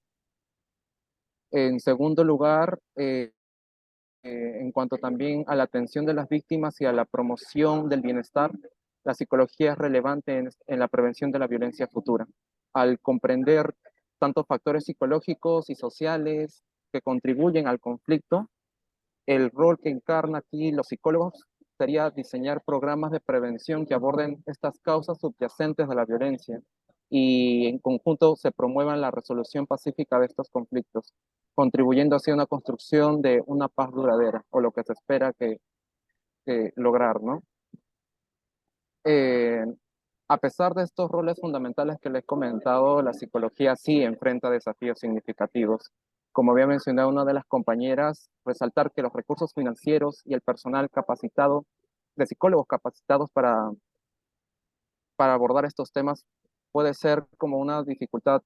En segundo lugar, en cuanto también a la atención de las víctimas y a la promoción del bienestar, la psicología es relevante en la prevención de la violencia futura. Al comprender tantos factores psicológicos y sociales que contribuyen al conflicto, el rol que encarna aquí los psicólogos sería diseñar programas de prevención que aborden estas causas subyacentes de la violencia y en conjunto se promuevan la resolución pacífica de estos conflictos, contribuyendo así a una construcción de una paz duradera, o lo que se espera que lograr, ¿no? Eh, a pesar de estos roles fundamentales que les he comentado, la psicología sí enfrenta desafíos significativos. Como había mencionado una de las compañeras, resaltar que los recursos financieros y el personal capacitado, de psicólogos capacitados para abordar estos temas, puede ser como una dificultad,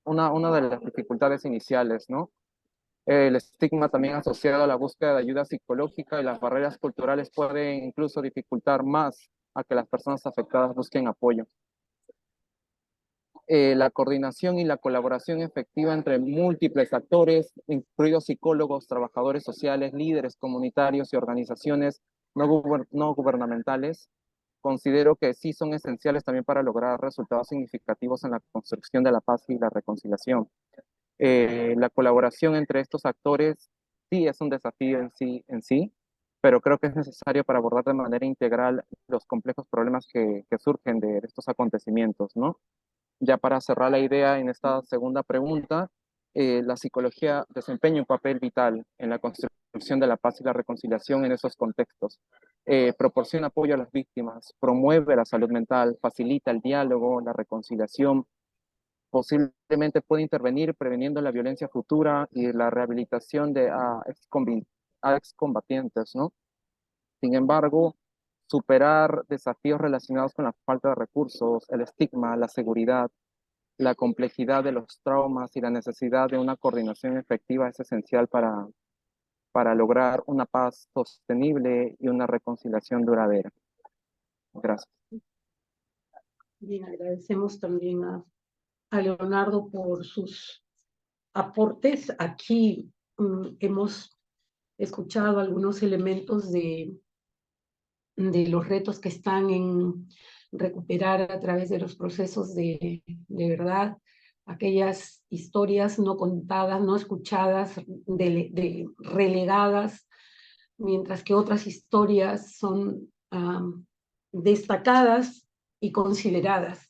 una de las dificultades iniciales, ¿no? El estigma también asociado a la búsqueda de ayuda psicológica y las barreras culturales pueden incluso dificultar más a que las personas afectadas busquen apoyo. La coordinación y la colaboración efectiva entre múltiples actores, incluidos psicólogos, trabajadores sociales, líderes comunitarios y organizaciones no gubernamentales, considero que sí son esenciales también para lograr resultados significativos en la construcción de la paz y la reconciliación. La colaboración entre estos actores sí es un desafío en sí, pero creo que es necesario para abordar de manera integral los complejos problemas que surgen de estos acontecimientos, ¿no? Ya para cerrar la idea en esta segunda pregunta, la psicología desempeña un papel vital en la construcción de la paz y la reconciliación en esos contextos. Proporciona apoyo a las víctimas, promueve la salud mental, facilita el diálogo, la reconciliación, posiblemente puede intervenir preveniendo la violencia futura y la rehabilitación de a excombatientes, ¿no? Sin embargo, superar desafíos relacionados con la falta de recursos, el estigma, la seguridad, la complejidad de los traumas y la necesidad de una coordinación efectiva es esencial para lograr una paz sostenible y una reconciliación duradera. Gracias. Bien, agradecemos también a Leonardo por sus aportes. Aquí hemos escuchado algunos elementos de los retos que están en recuperar a través de los procesos de verdad, aquellas historias no contadas, no escuchadas, relegadas, mientras que otras historias son destacadas y consideradas.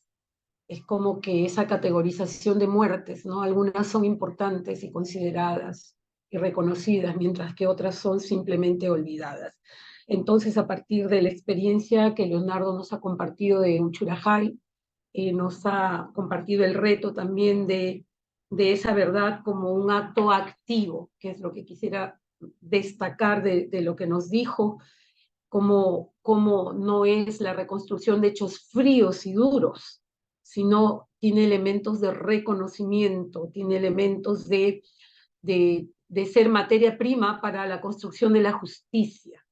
Es como que esa categorización de muertes, ¿no? Algunas son importantes y consideradas y reconocidas, mientras que otras son simplemente olvidadas. Entonces, a partir de la experiencia que Leonardo nos ha compartido de Uchurajay, nos ha compartido el reto también de esa verdad como un acto activo, que es lo que quisiera destacar de lo que nos dijo, como no es la reconstrucción de hechos fríos y duros, sino tiene elementos de reconocimiento, tiene elementos de ser materia prima para la construcción de la justicia.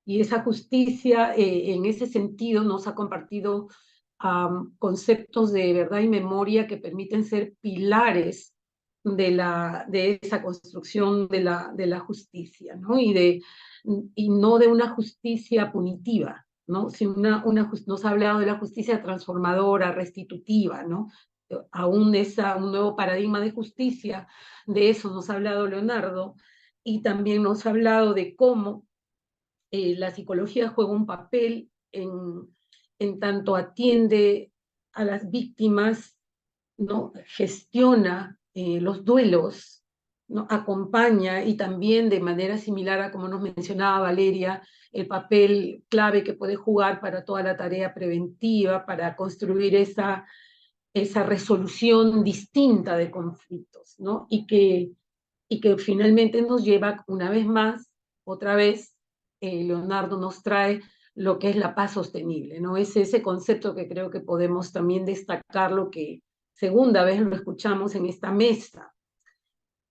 Y esa justicia, en ese sentido, nos ha compartido conceptos de verdad y memoria que permiten ser pilares de esa construcción de la justicia, ¿no? Y no de una justicia punitiva, ¿no? Si nos ha hablado de la justicia transformadora, restitutiva, ¿no? Aún un nuevo paradigma de justicia, de eso nos ha hablado Leonardo, y también nos ha hablado de cómo la psicología juega un papel en tanto atiende a las víctimas, ¿no? Gestiona los duelos, ¿no? Acompaña, y también de manera similar a como nos mencionaba Valeria, el papel clave que puede jugar para toda la tarea preventiva, para construir esa resolución distinta de conflictos, ¿no? Y que finalmente nos lleva una vez más, otra vez, Leonardo nos trae lo que es la paz sostenible, ¿no? Es ese concepto que creo que podemos también destacar, lo que segunda vez lo escuchamos en esta mesa,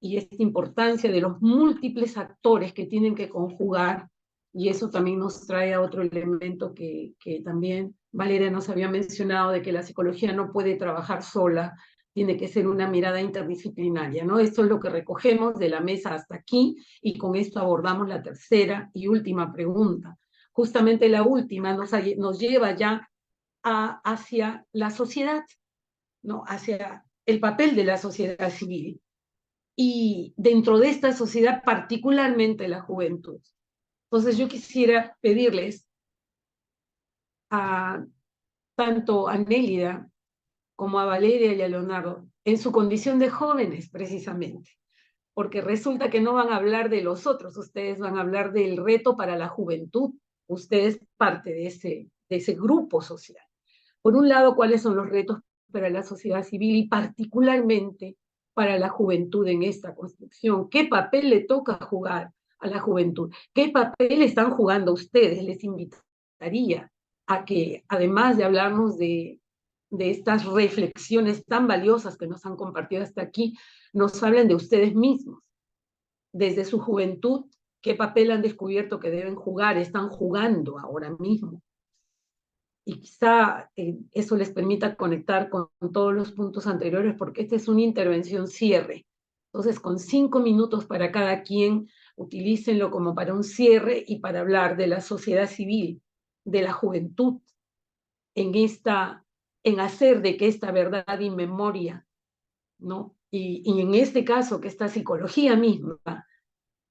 y esta importancia de los múltiples actores que tienen que conjugar, y eso también nos trae a otro elemento que también Valeria nos había mencionado, de que la psicología no puede trabajar sola, tiene que ser una mirada interdisciplinaria, ¿no? Esto es lo que recogemos de la mesa hasta aquí, y con esto abordamos la tercera y última pregunta. Justamente la última nos lleva ya hacia la sociedad, ¿no? Hacia el papel de la sociedad civil. Y dentro de esta sociedad, particularmente la juventud. Entonces yo quisiera pedirles tanto a Nélida como a Valeria y a Leonardo, en su condición de jóvenes precisamente, porque resulta que no van a hablar de los otros, ustedes van a hablar del reto para la juventud, ustedes parte de ese grupo social. Por un lado, ¿cuáles son los retos para la sociedad civil y particularmente para la juventud en esta construcción? ¿Qué papel le toca jugar a la juventud? ¿Qué papel están jugando ustedes? Les invitaría a que, además de hablarnos de estas reflexiones tan valiosas que nos han compartido hasta aquí, nos hablen de ustedes mismos, desde su juventud, qué papel han descubierto que deben jugar, están jugando ahora mismo. Y quizá eso les permita conectar con todos los puntos anteriores, porque esta es una intervención cierre. Entonces, con 5 minutos para cada quien, utilícenlo como para un cierre y para hablar de la sociedad civil, de la juventud, en hacer de que esta verdad y memoria, ¿no? Y en este caso, que esta psicología misma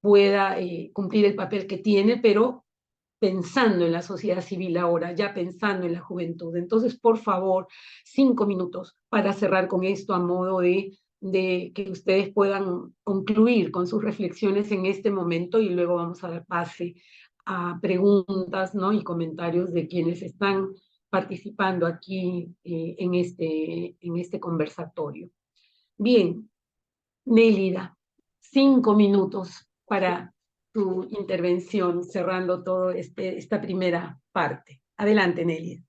pueda cumplir el papel que tiene, pero pensando en la sociedad civil ahora, ya pensando en la juventud. Entonces, por favor, 5 minutos para cerrar con esto a modo de que ustedes puedan concluir con sus reflexiones en este momento y luego vamos a dar pase a preguntas, ¿no? Y comentarios de quienes están participando aquí en este conversatorio. Bien, Nélida, 5 minutos para tu intervención, cerrando toda esta primera parte. Adelante, Nélida.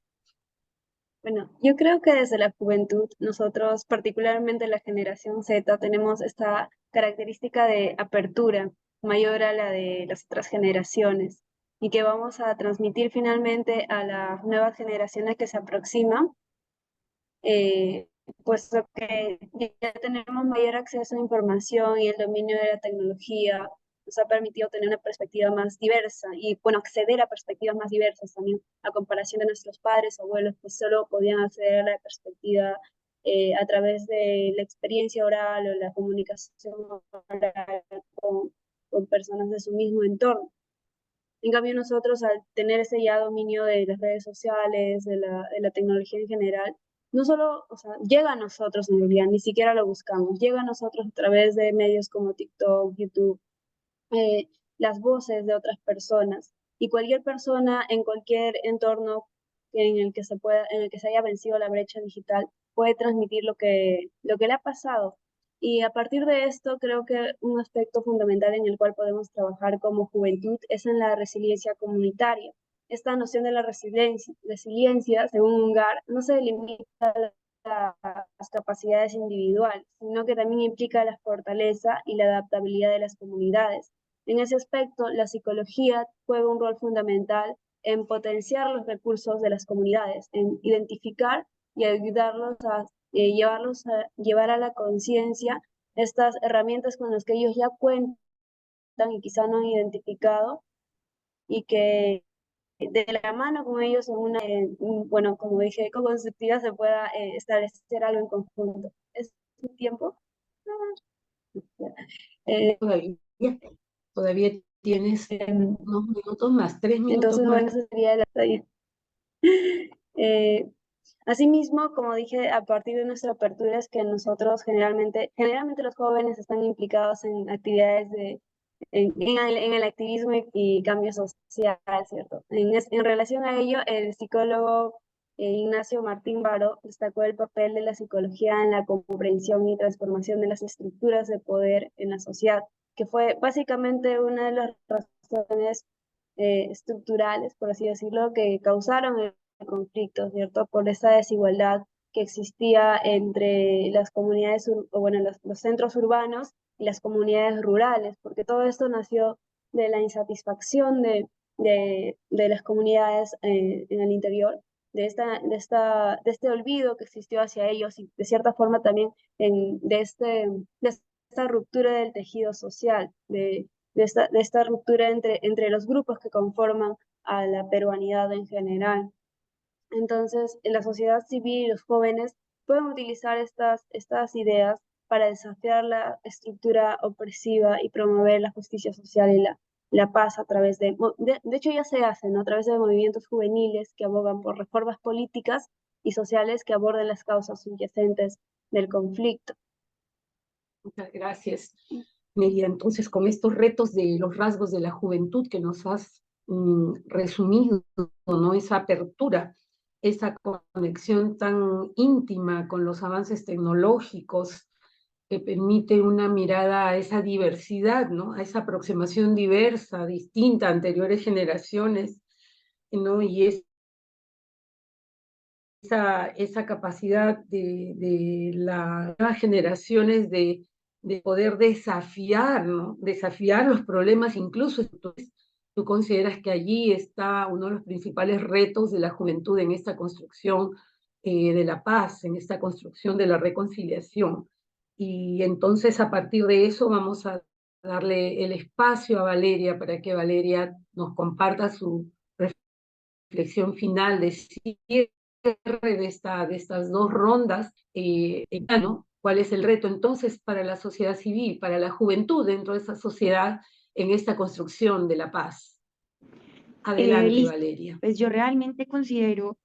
Bueno, yo creo que desde la juventud, nosotros, particularmente la generación Z, tenemos esta característica de apertura mayor a la de las otras generaciones y que vamos a transmitir finalmente a las nuevas generaciones que se aproximan, eh, puesto que ya tenemos mayor acceso a información y el dominio de la tecnología nos ha permitido tener una perspectiva más diversa y, bueno, acceder a perspectivas más diversas también, a comparación de nuestros padres, abuelos, que solo podían acceder a la perspectiva a través de la experiencia oral o la comunicación oral con personas de su mismo entorno. En cambio, nosotros al tener ese ya dominio de las redes sociales, de la tecnología en general, no solo, o sea, llega a nosotros en realidad, ni siquiera lo buscamos, llega a nosotros a través de medios como TikTok, YouTube, las voces de otras personas. Y cualquier persona en cualquier entorno en el que se pueda, en el que se haya vencido la brecha digital puede transmitir lo que le ha pasado. Y a partir de esto, creo que un aspecto fundamental en el cual podemos trabajar como juventud es en la resiliencia comunitaria. Esta noción de la resiliencia, según Ungar, no se limita a las capacidades individuales, sino que también implica la fortaleza y la adaptabilidad de las comunidades. En ese aspecto, la psicología juega un rol fundamental en potenciar los recursos de las comunidades, en identificar y ayudarlos a llevar a la conciencia estas herramientas con las que ellos ya cuentan y quizá no han identificado y que de la mano con ellos en una, bueno, como dije, co-constructiva se pueda establecer algo en conjunto. ¿Es un tiempo? Eh, Todavía, todavía tienes em, unos minutos más, 3 minutos entonces, más. bueno, esa sería la tarea. Eh, Asimismo, como dije, a partir de nuestra apertura es que nosotros generalmente los jóvenes están implicados en actividades en el activismo y cambio social, ¿cierto? En relación a ello, el psicólogo Ignacio Martín Baro destacó el papel de la psicología en la comprensión y transformación de las estructuras de poder en la sociedad, que fue básicamente una de las razones estructurales, por así decirlo, que causaron el conflicto, ¿cierto? Por esa desigualdad que existía entre las comunidades, o bueno, los centros urbanos y las comunidades rurales, porque todo esto nació de la insatisfacción de las comunidades en el interior, de este olvido que existió hacia ellos y de cierta forma también de esta ruptura del tejido social, de esta ruptura entre los grupos que conforman a la peruanidad en general. Entonces, la sociedad civil y los jóvenes pueden utilizar estas ideas para desafiar la estructura opresiva y promover la justicia social y la paz a través de hecho ya se hace, ¿no? A través de movimientos juveniles que abogan por reformas políticas y sociales que aborden las causas subyacentes del conflicto. Muchas gracias, Nelia. Entonces, con estos retos de los rasgos de la juventud que nos has resumido, ¿no? Esa apertura, esa conexión tan íntima con los avances tecnológicos que permite una mirada a esa diversidad, ¿no? A esa aproximación diversa, distinta a anteriores generaciones, ¿no? Y esa capacidad de las nuevas generaciones de poder desafiar, ¿no? Desafiar los problemas, incluso entonces, tú consideras que allí está uno de los principales retos de la juventud en esta construcción de la paz, en esta construcción de la reconciliación. Y entonces a partir de eso vamos a darle el espacio a Valeria para que Valeria nos comparta su reflexión final de cierre de estas dos rondas, ¿no? ¿Cuál es el reto entonces para la sociedad civil, para la juventud dentro de esa sociedad en esta construcción de la paz? Adelante, Listo. Valeria. Pues yo realmente considero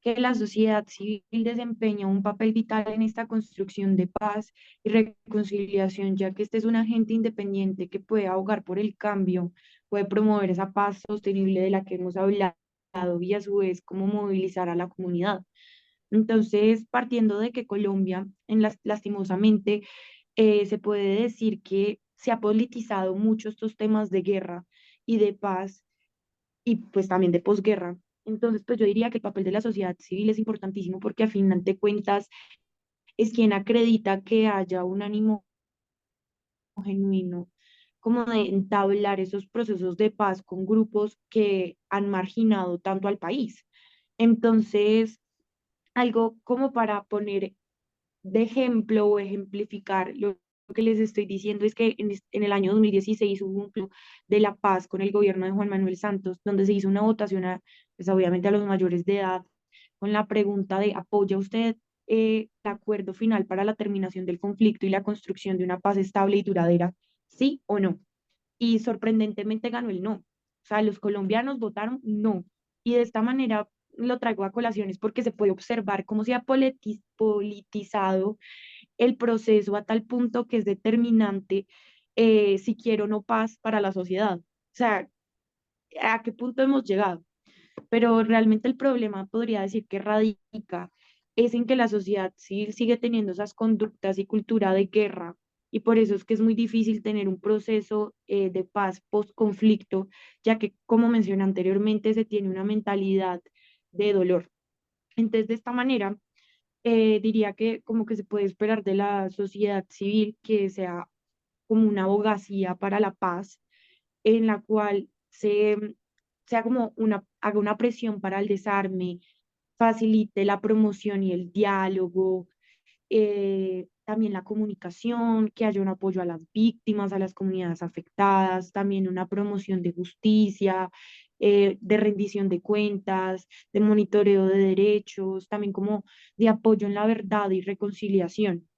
que la sociedad civil desempeña un papel vital en esta construcción de paz y reconciliación, ya que este es un agente independiente que puede abogar por el cambio, puede promover esa paz sostenible de la que hemos hablado y a su vez cómo movilizar a la comunidad. Entonces, partiendo de que Colombia, lastimosamente, se puede decir que se ha politizado mucho estos temas de guerra y de paz y pues también de posguerra. Entonces, pues yo diría que el papel de la sociedad civil es importantísimo porque a final de cuentas es quien acredita que haya un ánimo genuino como de entablar esos procesos de paz con grupos que han marginado tanto al país. Entonces, algo como para poner de ejemplo o ejemplificar lo que les estoy diciendo es que en el año 2016 hubo un plan de la paz con el gobierno de Juan Manuel Santos, donde se hizo una votación, pues obviamente a los mayores de edad, con la pregunta de ¿apoya usted el acuerdo final para la terminación del conflicto y la construcción de una paz estable y duradera? ¿Sí o no? Y sorprendentemente ganó el no. O sea, los colombianos votaron no. Y de esta manera lo traigo a colaciones porque se puede observar cómo se ha politizado el proceso a tal punto que es determinante si quiero o no paz para la sociedad. O sea, ¿a qué punto hemos llegado? Pero realmente el problema podría decir que radica es en que la sociedad civil sigue teniendo esas conductas y cultura de guerra y por eso es que es muy difícil tener un proceso de paz post-conflicto, ya que, como mencioné anteriormente, se tiene una mentalidad de dolor. Entonces, de esta manera, diría que como que se puede esperar de la sociedad civil que sea como una abogacía para la paz en la cual sea como haga una presión para el desarme, facilite la promoción y el diálogo, también la comunicación, que haya un apoyo a las víctimas, a las comunidades afectadas, también una promoción de justicia, de rendición de cuentas, de monitoreo de derechos, también como de apoyo en la verdad y reconciliación.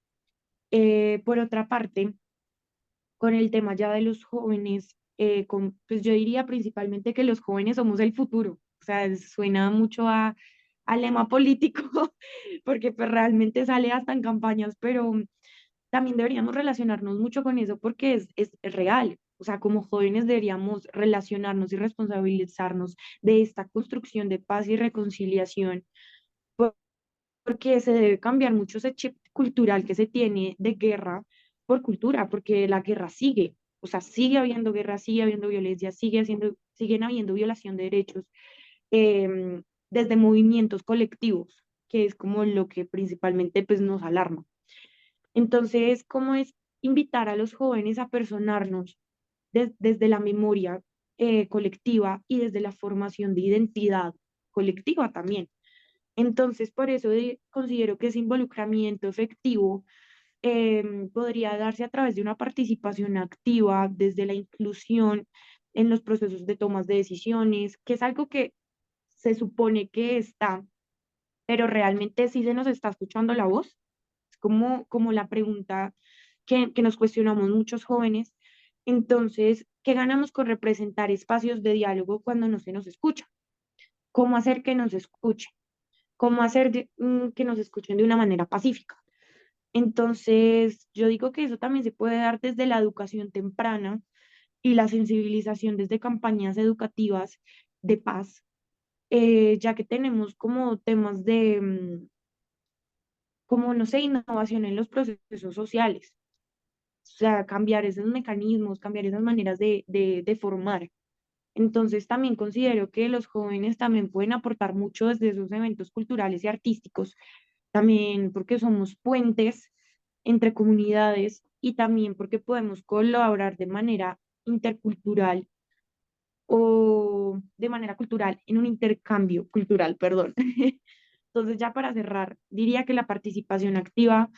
Por otra parte, con el tema ya de los jóvenes, pues yo diría principalmente que los jóvenes somos el futuro. O sea, suena mucho a lema político, porque pues realmente sale hasta en campañas, pero también deberíamos relacionarnos mucho con eso porque es real. O sea, como jóvenes deberíamos relacionarnos y responsabilizarnos de esta construcción de paz y reconciliación, porque se debe cambiar mucho ese chip cultural que se tiene de guerra por cultura, porque la guerra sigue, o sea, sigue habiendo guerra, sigue habiendo violencia, siguen habiendo violación de derechos desde movimientos colectivos, que es como lo que principalmente pues nos alarma. Entonces, ¿cómo es invitar a los jóvenes a personarnos desde la memoria colectiva y desde la formación de identidad colectiva también? Entonces, por eso considero que ese involucramiento efectivo podría darse a través de una participación activa, desde la inclusión en los procesos de tomas de decisiones, que es algo que se supone que está, pero realmente sí se nos está escuchando la voz. Es como la pregunta que nos cuestionamos muchos jóvenes. Entonces, ¿qué ganamos con representar espacios de diálogo cuando no se nos escucha? ¿Cómo hacer que nos escuchen? ¿Cómo hacer que nos escuchen de una manera pacífica? Entonces, yo digo que eso también se puede dar desde la educación temprana y la sensibilización desde campañas educativas de paz, ya que tenemos como temas de, como no sé, innovación en los procesos sociales, o sea, cambiar esos mecanismos, cambiar esas maneras de formar. Entonces, también considero que los jóvenes también pueden aportar mucho desde esos eventos culturales y artísticos también porque somos puentes entre comunidades y también porque podemos colaborar de manera intercultural o de manera cultural en un intercambio cultural, perdón. Entonces, ya para cerrar, diría que la participación activa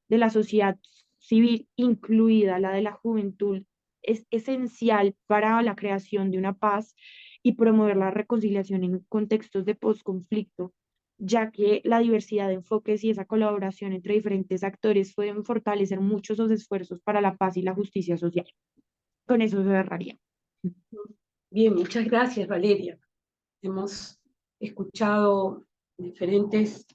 de la sociedad civil, incluida la de la juventud, es esencial para la creación de una paz y promover la reconciliación en contextos de posconflicto, ya que la diversidad de enfoques y esa colaboración entre diferentes actores pueden fortalecer mucho esos esfuerzos para la paz y la justicia social. Con eso se cerraría. Bien, muchas gracias, Valeria. Hemos escuchado diferentes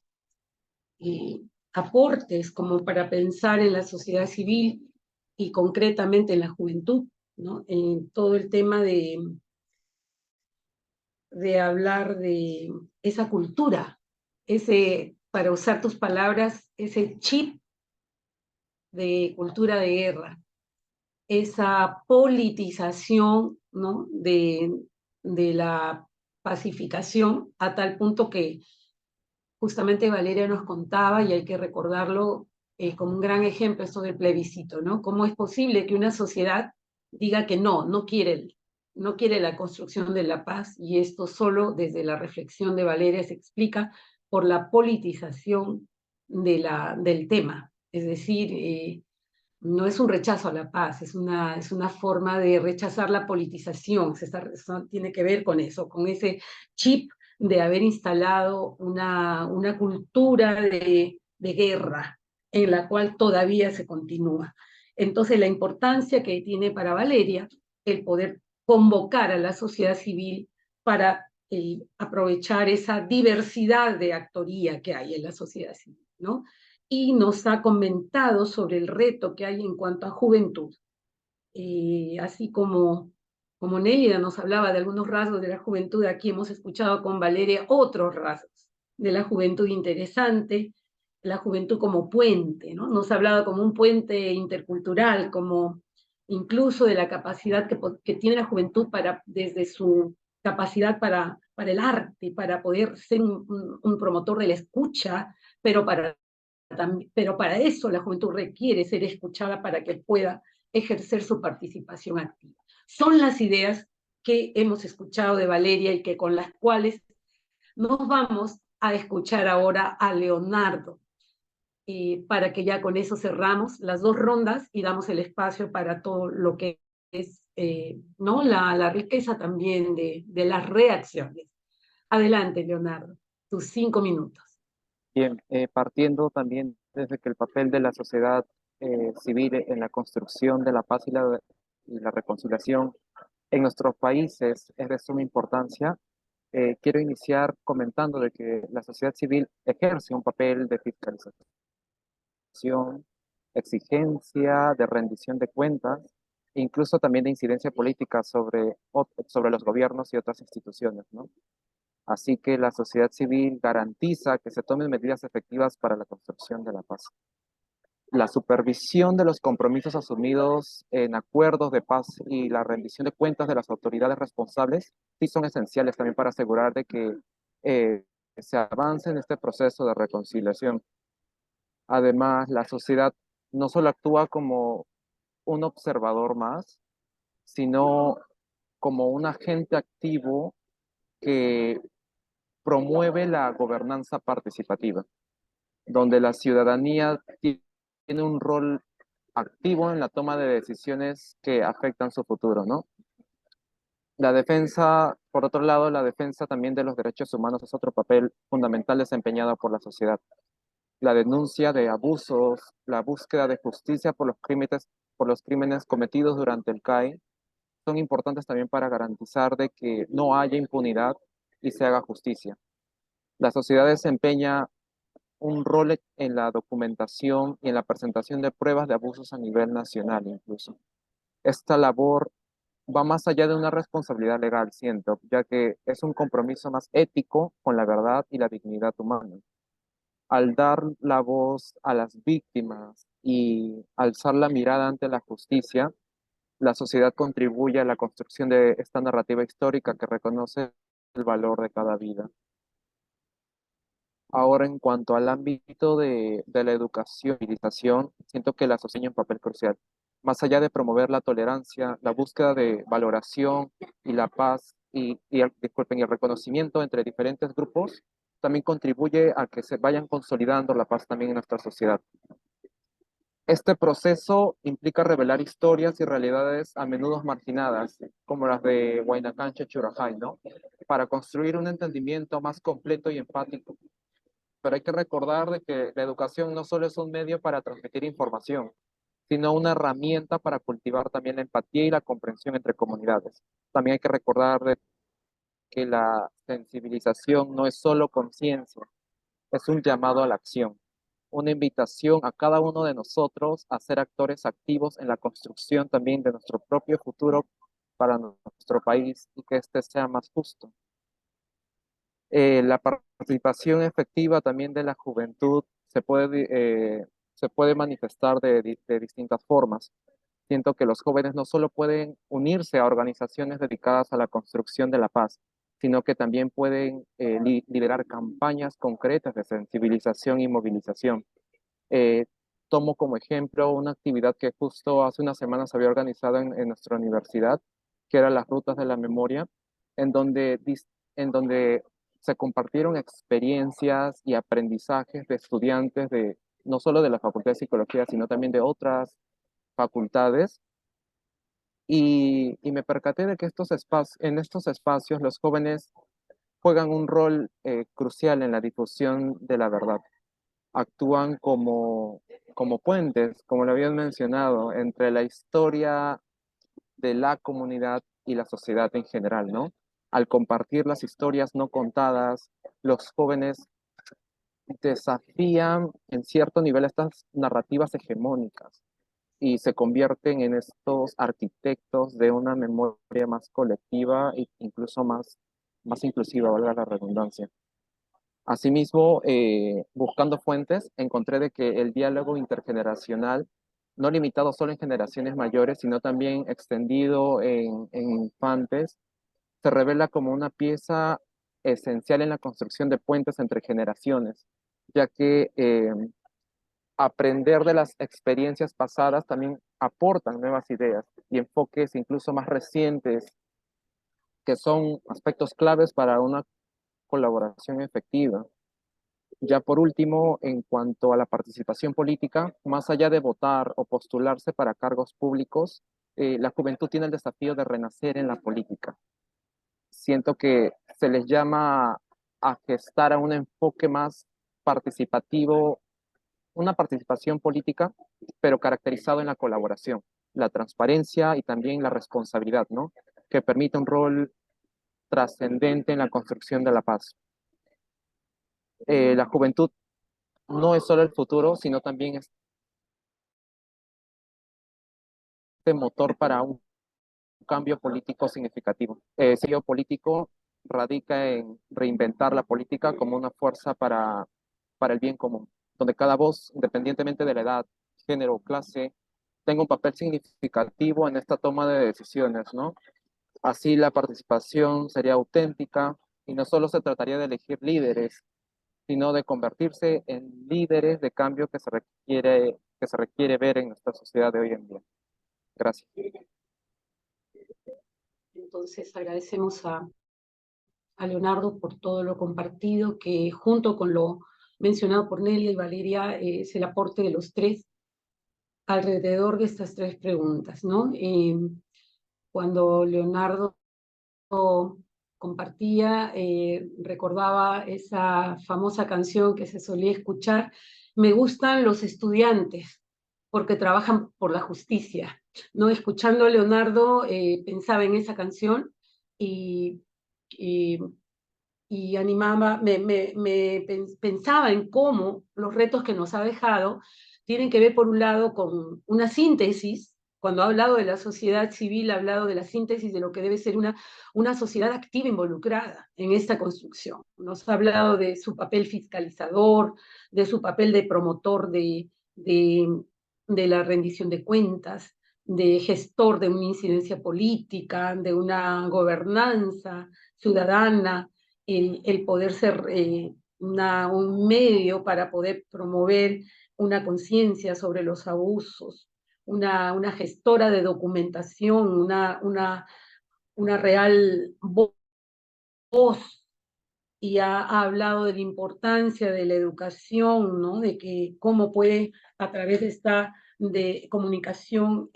aportes como para pensar en la sociedad civil y concretamente en la juventud, ¿no? En todo el tema de hablar de esa cultura, para usar tus palabras, ese chip de cultura de guerra, esa politización, ¿no? de la pacificación, a tal punto que justamente Valeria nos contaba, y hay que recordarlo como un gran ejemplo, esto del plebiscito, ¿no? ¿Cómo es posible que una sociedad diga que no quiere la construcción de la paz? Y esto solo desde la reflexión de Valeria se explica por la politización del tema. Es decir, no es un rechazo a la paz, es una forma de rechazar la politización. Eso tiene que ver con eso, con ese chip de haber instalado una cultura de guerra en la cual todavía se continúa. Entonces, la importancia que tiene para Valeria el poder convocar a la sociedad civil para aprovechar esa diversidad de actoría que hay en la sociedad civil, ¿no? Y nos ha comentado sobre el reto que hay en cuanto a juventud. Así como Nélida nos hablaba de algunos rasgos de la juventud, aquí hemos escuchado con Valeria otros rasgos de la juventud interesante, la juventud como puente, ¿no? Nos ha hablado como un puente intercultural, como incluso de la capacidad que tiene la juventud desde su capacidad para el arte, para poder ser un promotor de la escucha, pero para eso la juventud requiere ser escuchada para que pueda ejercer su participación activa. Son las ideas que hemos escuchado de Valeria y que con las cuales nos vamos a escuchar ahora a Leonardo, para que ya con eso cerramos las dos rondas y damos el espacio para todo lo que es ¿no? la riqueza también de las reacciones. Adelante, Leonardo, tus 5 minutos. Bien, partiendo también desde que el papel de la sociedad civil en la construcción de la paz y la reconciliación en nuestros países es de suma importancia. Quiero iniciar comentando de que la sociedad civil ejerce un papel de fiscalización, exigencia, de rendición de cuentas, e incluso también de incidencia política sobre los gobiernos y otras instituciones, ¿no? Así que la sociedad civil garantiza que se tomen medidas efectivas para la construcción de la paz. La supervisión de los compromisos asumidos en acuerdos de paz y la rendición de cuentas de las autoridades responsables sí son esenciales también para asegurar de que se avance en este proceso de reconciliación. Además, la sociedad no solo actúa como un observador más, sino como un agente activo que promueve la gobernanza participativa, donde la ciudadanía tiene un rol activo en la toma de decisiones que afectan su futuro, ¿no? La defensa, por otro lado, la defensa también de los derechos humanos es otro papel fundamental desempeñado por la sociedad. La denuncia de abusos, la búsqueda de justicia por los crímenes cometidos durante el CAI son importantes también para garantizar de que no haya impunidad y se haga justicia. La sociedad desempeña un rol en la documentación y en la presentación de pruebas de abusos a nivel nacional incluso. Esta labor va más allá de una responsabilidad legal, siento, ya que es un compromiso más ético con la verdad y la dignidad humana. Al dar la voz a las víctimas y alzar la mirada ante la justicia, la sociedad contribuye a la construcción de esta narrativa histórica que reconoce el valor de cada vida. Ahora, en cuanto al ámbito de la educación y civilización, siento que la desempeña un papel crucial. Más allá de promover la tolerancia, la búsqueda de valoración y la paz disculpen, y el reconocimiento entre diferentes grupos, también contribuye a que se vayan consolidando la paz también en nuestra sociedad. Este proceso implica revelar historias y realidades a menudo marginadas, como las de Huayna Cánchez Churajay, ¿no? Para construir un entendimiento más completo y empático. Pero hay que recordar de que la educación no solo es un medio para transmitir información, sino una herramienta para cultivar también la empatía y la comprensión entre comunidades. También hay que recordar de que la sensibilización no es solo conciencia, es un llamado a la acción, una invitación a cada uno de nosotros a ser actores activos en la construcción también de nuestro propio futuro para nuestro país y que este sea más justo. La participación efectiva también de la juventud se puede manifestar de distintas formas. Siento que los jóvenes no solo pueden unirse a organizaciones dedicadas a la construcción de la paz, sino que también pueden liderar campañas concretas de sensibilización y movilización. Eh, Tomo como ejemplo una actividad que justo hace unas semanas había organizado en nuestra universidad, que era las Rutas de la Memoria, en donde, en donde se compartieron experiencias y aprendizajes de estudiantes de no solo de la Facultad de Psicología, sino también de otras facultades. Y me percaté de que en estos espacios los jóvenes juegan un rol crucial en la difusión de la verdad. Actúan como puentes, como lo habían mencionado, entre la historia de la comunidad y la sociedad en general, ¿no? Al compartir las historias no contadas, los jóvenes desafían en cierto nivel estas narrativas hegemónicas y se convierten en estos arquitectos de una memoria más colectiva e incluso más inclusiva, valga la redundancia. Asimismo, buscando fuentes, encontré de que el diálogo intergeneracional, no limitado solo en generaciones mayores, sino también extendido en infantes, se revela como una pieza esencial en la construcción de puentes entre generaciones, ya que aprender de las experiencias pasadas también aportan nuevas ideas y enfoques incluso más recientes, que son aspectos claves para una colaboración efectiva. Ya por último, en cuanto a la participación política, más allá de votar o postularse para cargos públicos, la juventud tiene el desafío de renacer en la política. Siento que se les llama a gestar a un enfoque más participativo, una participación política, pero caracterizado en la colaboración, la transparencia y también la responsabilidad, ¿no? Que permite un rol trascendente en la construcción de la paz. La juventud no es solo el futuro, sino también este motor para un cambio político significativo. Ese cambio político radica en reinventar la política como una fuerza para el bien común, donde cada voz, independientemente de la edad, género o clase, tenga un papel significativo en esta toma de decisiones, ¿no? Así la participación sería auténtica y no solo se trataría de elegir líderes, sino de convertirse en líderes de cambio que se requiere ver en nuestra sociedad de hoy en día. Gracias. Entonces agradecemos a Leonardo por todo lo compartido, que junto con lo mencionado por Nelia y Valeria es el aporte de los tres alrededor de estas tres preguntas, ¿no? Cuando Leonardo compartía, recordaba esa famosa canción que se solía escuchar: me gustan los estudiantes porque trabajan por la justicia, ¿no? Escuchando a Leonardo, pensaba en esa canción y, y, y animaba, pensaba en cómo los retos que nos ha dejado tienen que ver, por un lado, con una síntesis. Cuando ha hablado de la sociedad civil, ha hablado de la síntesis de lo que debe ser una sociedad activa involucrada en esta construcción. Nos ha hablado de su papel fiscalizador, de su papel de promotor de la rendición de cuentas, de gestor de una incidencia política, de una gobernanza ciudadana, el poder ser un medio para poder promover una conciencia sobre los abusos, una gestora de documentación, una real voz, y ha hablado de la importancia de la educación, ¿no? De que cómo puede, a través de esta de comunicación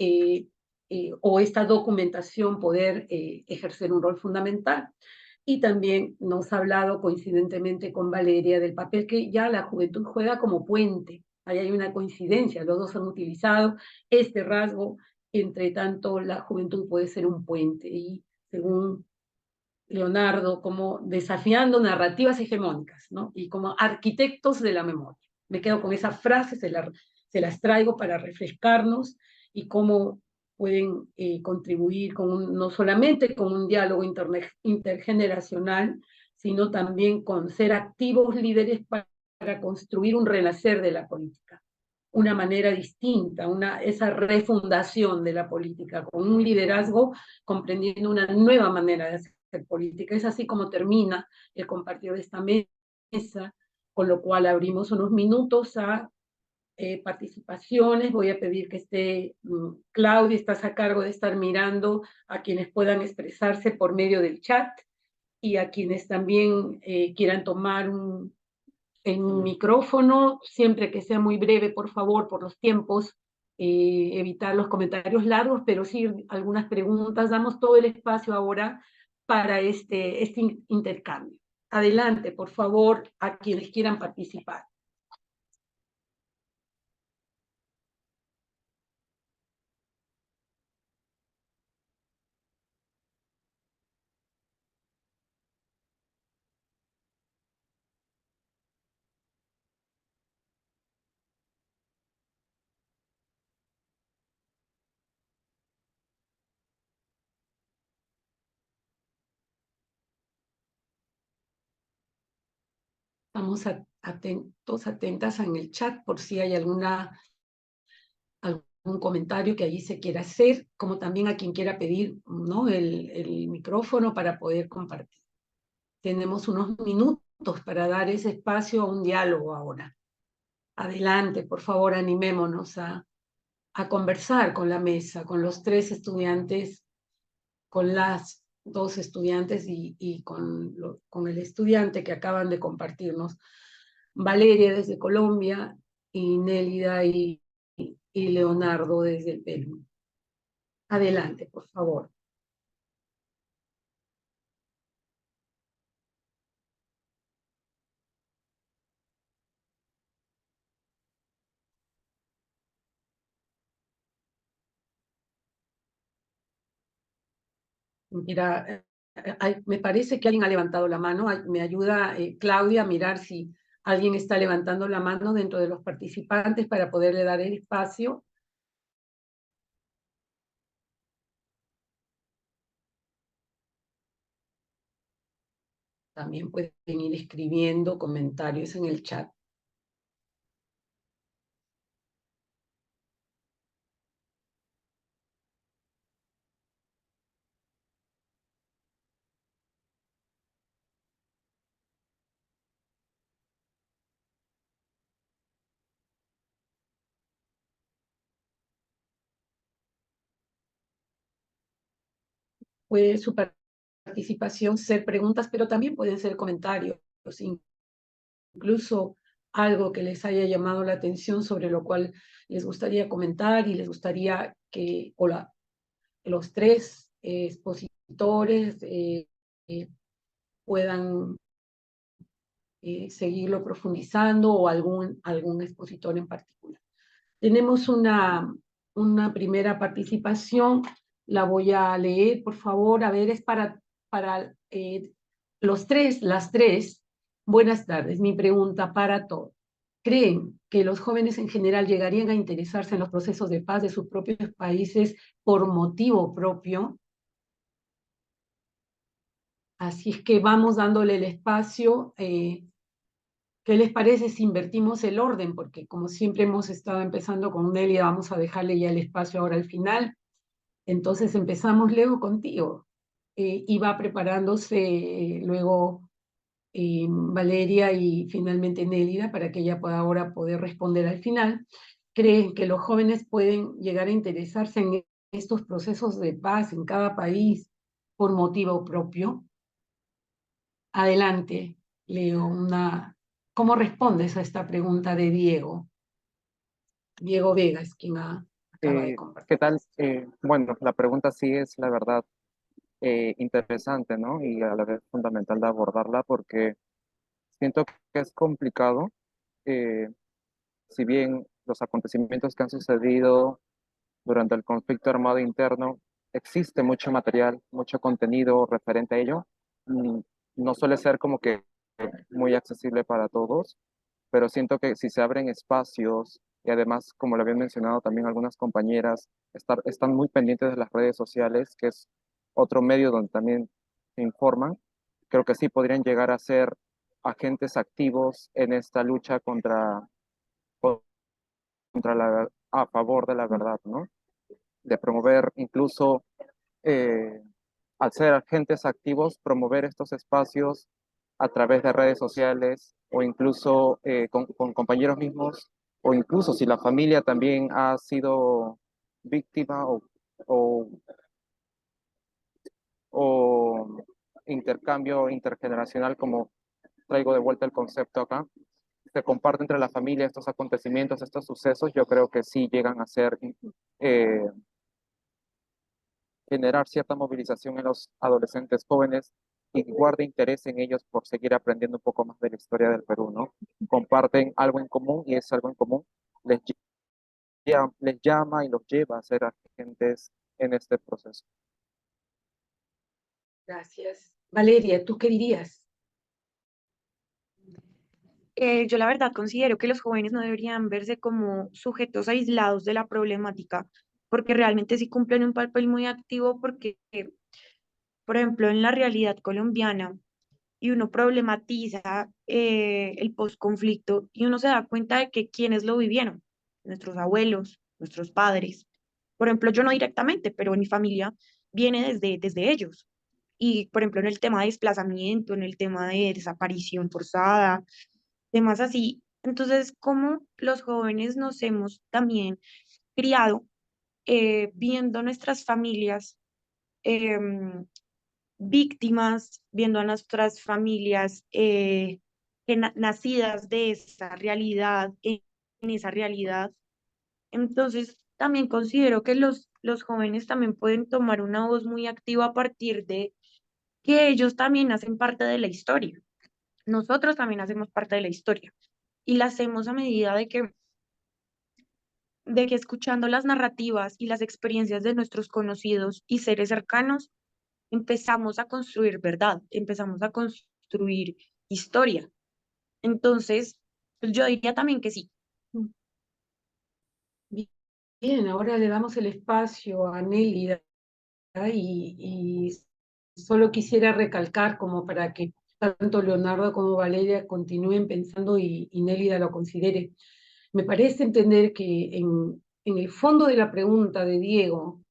o esta documentación, poder ejercer un rol fundamental. Y también nos ha hablado, coincidentemente con Valeria, del papel que ya la juventud juega como puente. Ahí hay una coincidencia, los dos han utilizado este rasgo. Entre tanto, la juventud puede ser un puente, y según Leonardo, como desafiando narrativas hegemónicas, ¿no? Y como arquitectos de la memoria. Me quedo con esa frase, se las traigo para refrescarnos y cómo pueden contribuir no solamente con un diálogo intergeneracional, sino también con ser activos líderes para construir un renacer de la política, una manera distinta, esa refundación de la política, con un liderazgo comprendiendo una nueva manera de hacer política. Es así como termina el compartir de esta mesa, con lo cual abrimos unos minutos a participaciones. Voy a pedir que esté Claudia, estás a cargo de estar mirando a quienes puedan expresarse por medio del chat y a quienes también quieran tomar el micrófono, siempre que sea muy breve, por favor, por los tiempos, evitar los comentarios largos, pero sí algunas preguntas. Damos todo el espacio ahora para este intercambio. Adelante, por favor, a quienes quieran participar. Estamos atentos, atentas en el chat por si hay algún comentario que allí se quiera hacer, como también a quien quiera pedir, ¿no?, el micrófono para poder compartir. Tenemos unos minutos para dar ese espacio a un diálogo ahora. Adelante, por favor, animémonos a conversar con la mesa, con los 3 estudiantes, con las 2 estudiantes y con el estudiante que acaban de compartirnos. Valeria desde Colombia y Nélida y Leonardo desde el Perú. Adelante, por favor. Mira, me parece que alguien ha levantado la mano. Me ayuda Claudia a mirar si alguien está levantando la mano dentro de los participantes para poderle dar el espacio. También pueden ir escribiendo comentarios en el chat. Puede su participación ser preguntas, pero también pueden ser comentarios, incluso algo que les haya llamado la atención sobre lo cual les gustaría comentar y les gustaría que los 3 expositores puedan seguirlo profundizando o algún expositor en particular. Tenemos una primera participación, la voy a leer, por favor. A ver, es para las 3. Buenas tardes, mi pregunta para todos. ¿Creen que los jóvenes en general llegarían a interesarse en los procesos de paz de sus propios países por motivo propio? Así es que vamos dándole el espacio. ¿Qué les parece si invertimos el orden? Porque como siempre hemos estado empezando con Nelia, vamos a dejarle ya el espacio ahora al final. Entonces empezamos, Leo, contigo. Y va preparándose luego Valeria y finalmente Nélida para que ella pueda ahora poder responder al final. ¿Creen que los jóvenes pueden llegar a interesarse en estos procesos de paz en cada país por motivo propio? Adelante, Leo, ¿cómo respondes a esta pregunta de Diego? Diego Vega es quien acaba de compartir. ¿Qué tal? Bueno, la pregunta sí es, la verdad, interesante, ¿no? Y a la vez fundamental de abordarla porque siento que es complicado. Si bien los acontecimientos que han sucedido durante el conflicto armado interno, existe mucho material, mucho contenido referente a ello, mm, no suele ser como que muy accesible para todos, pero siento que si se abren espacios y además, como lo habían mencionado también algunas compañeras, están muy pendientes de las redes sociales, que es otro medio donde también se informan, creo que sí podrían llegar a ser agentes activos en esta lucha a favor de la verdad, ¿no? De promover incluso, eh, al ser agentes activos, promover estos espacios a través de redes sociales o incluso con compañeros mismos, o incluso si la familia también ha sido víctima o, o intercambio intergeneracional, como traigo de vuelta el concepto acá, se comparte entre la familia estos acontecimientos, estos sucesos, yo creo que sí llegan a ser, eh, generar cierta movilización en los adolescentes jóvenes y guarda interés en ellos por seguir aprendiendo un poco más de la historia del Perú, ¿no? Comparten algo en común y es algo en común les, les llama y los lleva a ser agentes en este proceso. Gracias. Valeria, ¿tú qué dirías? Yo la verdad considero que los jóvenes no deberían verse como sujetos aislados de la problemática, porque realmente sí cumplen un papel muy activo porque, por ejemplo, en la realidad colombiana, y uno problematiza el posconflicto y uno se da cuenta de que quienes lo vivieron, nuestros abuelos, nuestros padres. Por ejemplo, yo no directamente, pero en mi familia viene desde ellos. Y, por ejemplo, en el tema de desplazamiento, en el tema de desaparición forzada, temas así. Entonces, ¿cómo los jóvenes nos hemos también criado viendo nuestras familias em, víctimas, viendo a nuestras familias nacidas de esa realidad, en esa realidad? Entonces, también considero que los jóvenes también pueden tomar una voz muy activa a partir de que ellos también hacen parte de la historia. Nosotros también hacemos parte de la historia y la hacemos a medida de que escuchando las narrativas y las experiencias de nuestros conocidos y seres cercanos, empezamos a construir verdad, empezamos a construir historia. Entonces, pues yo diría también que sí. Bien, ahora le damos el espacio a Nélida y solo quisiera recalcar como para que tanto Leonardo como Valeria continúen pensando y Nélida lo considere. Me parece entender que en el fondo de la pregunta de Diego,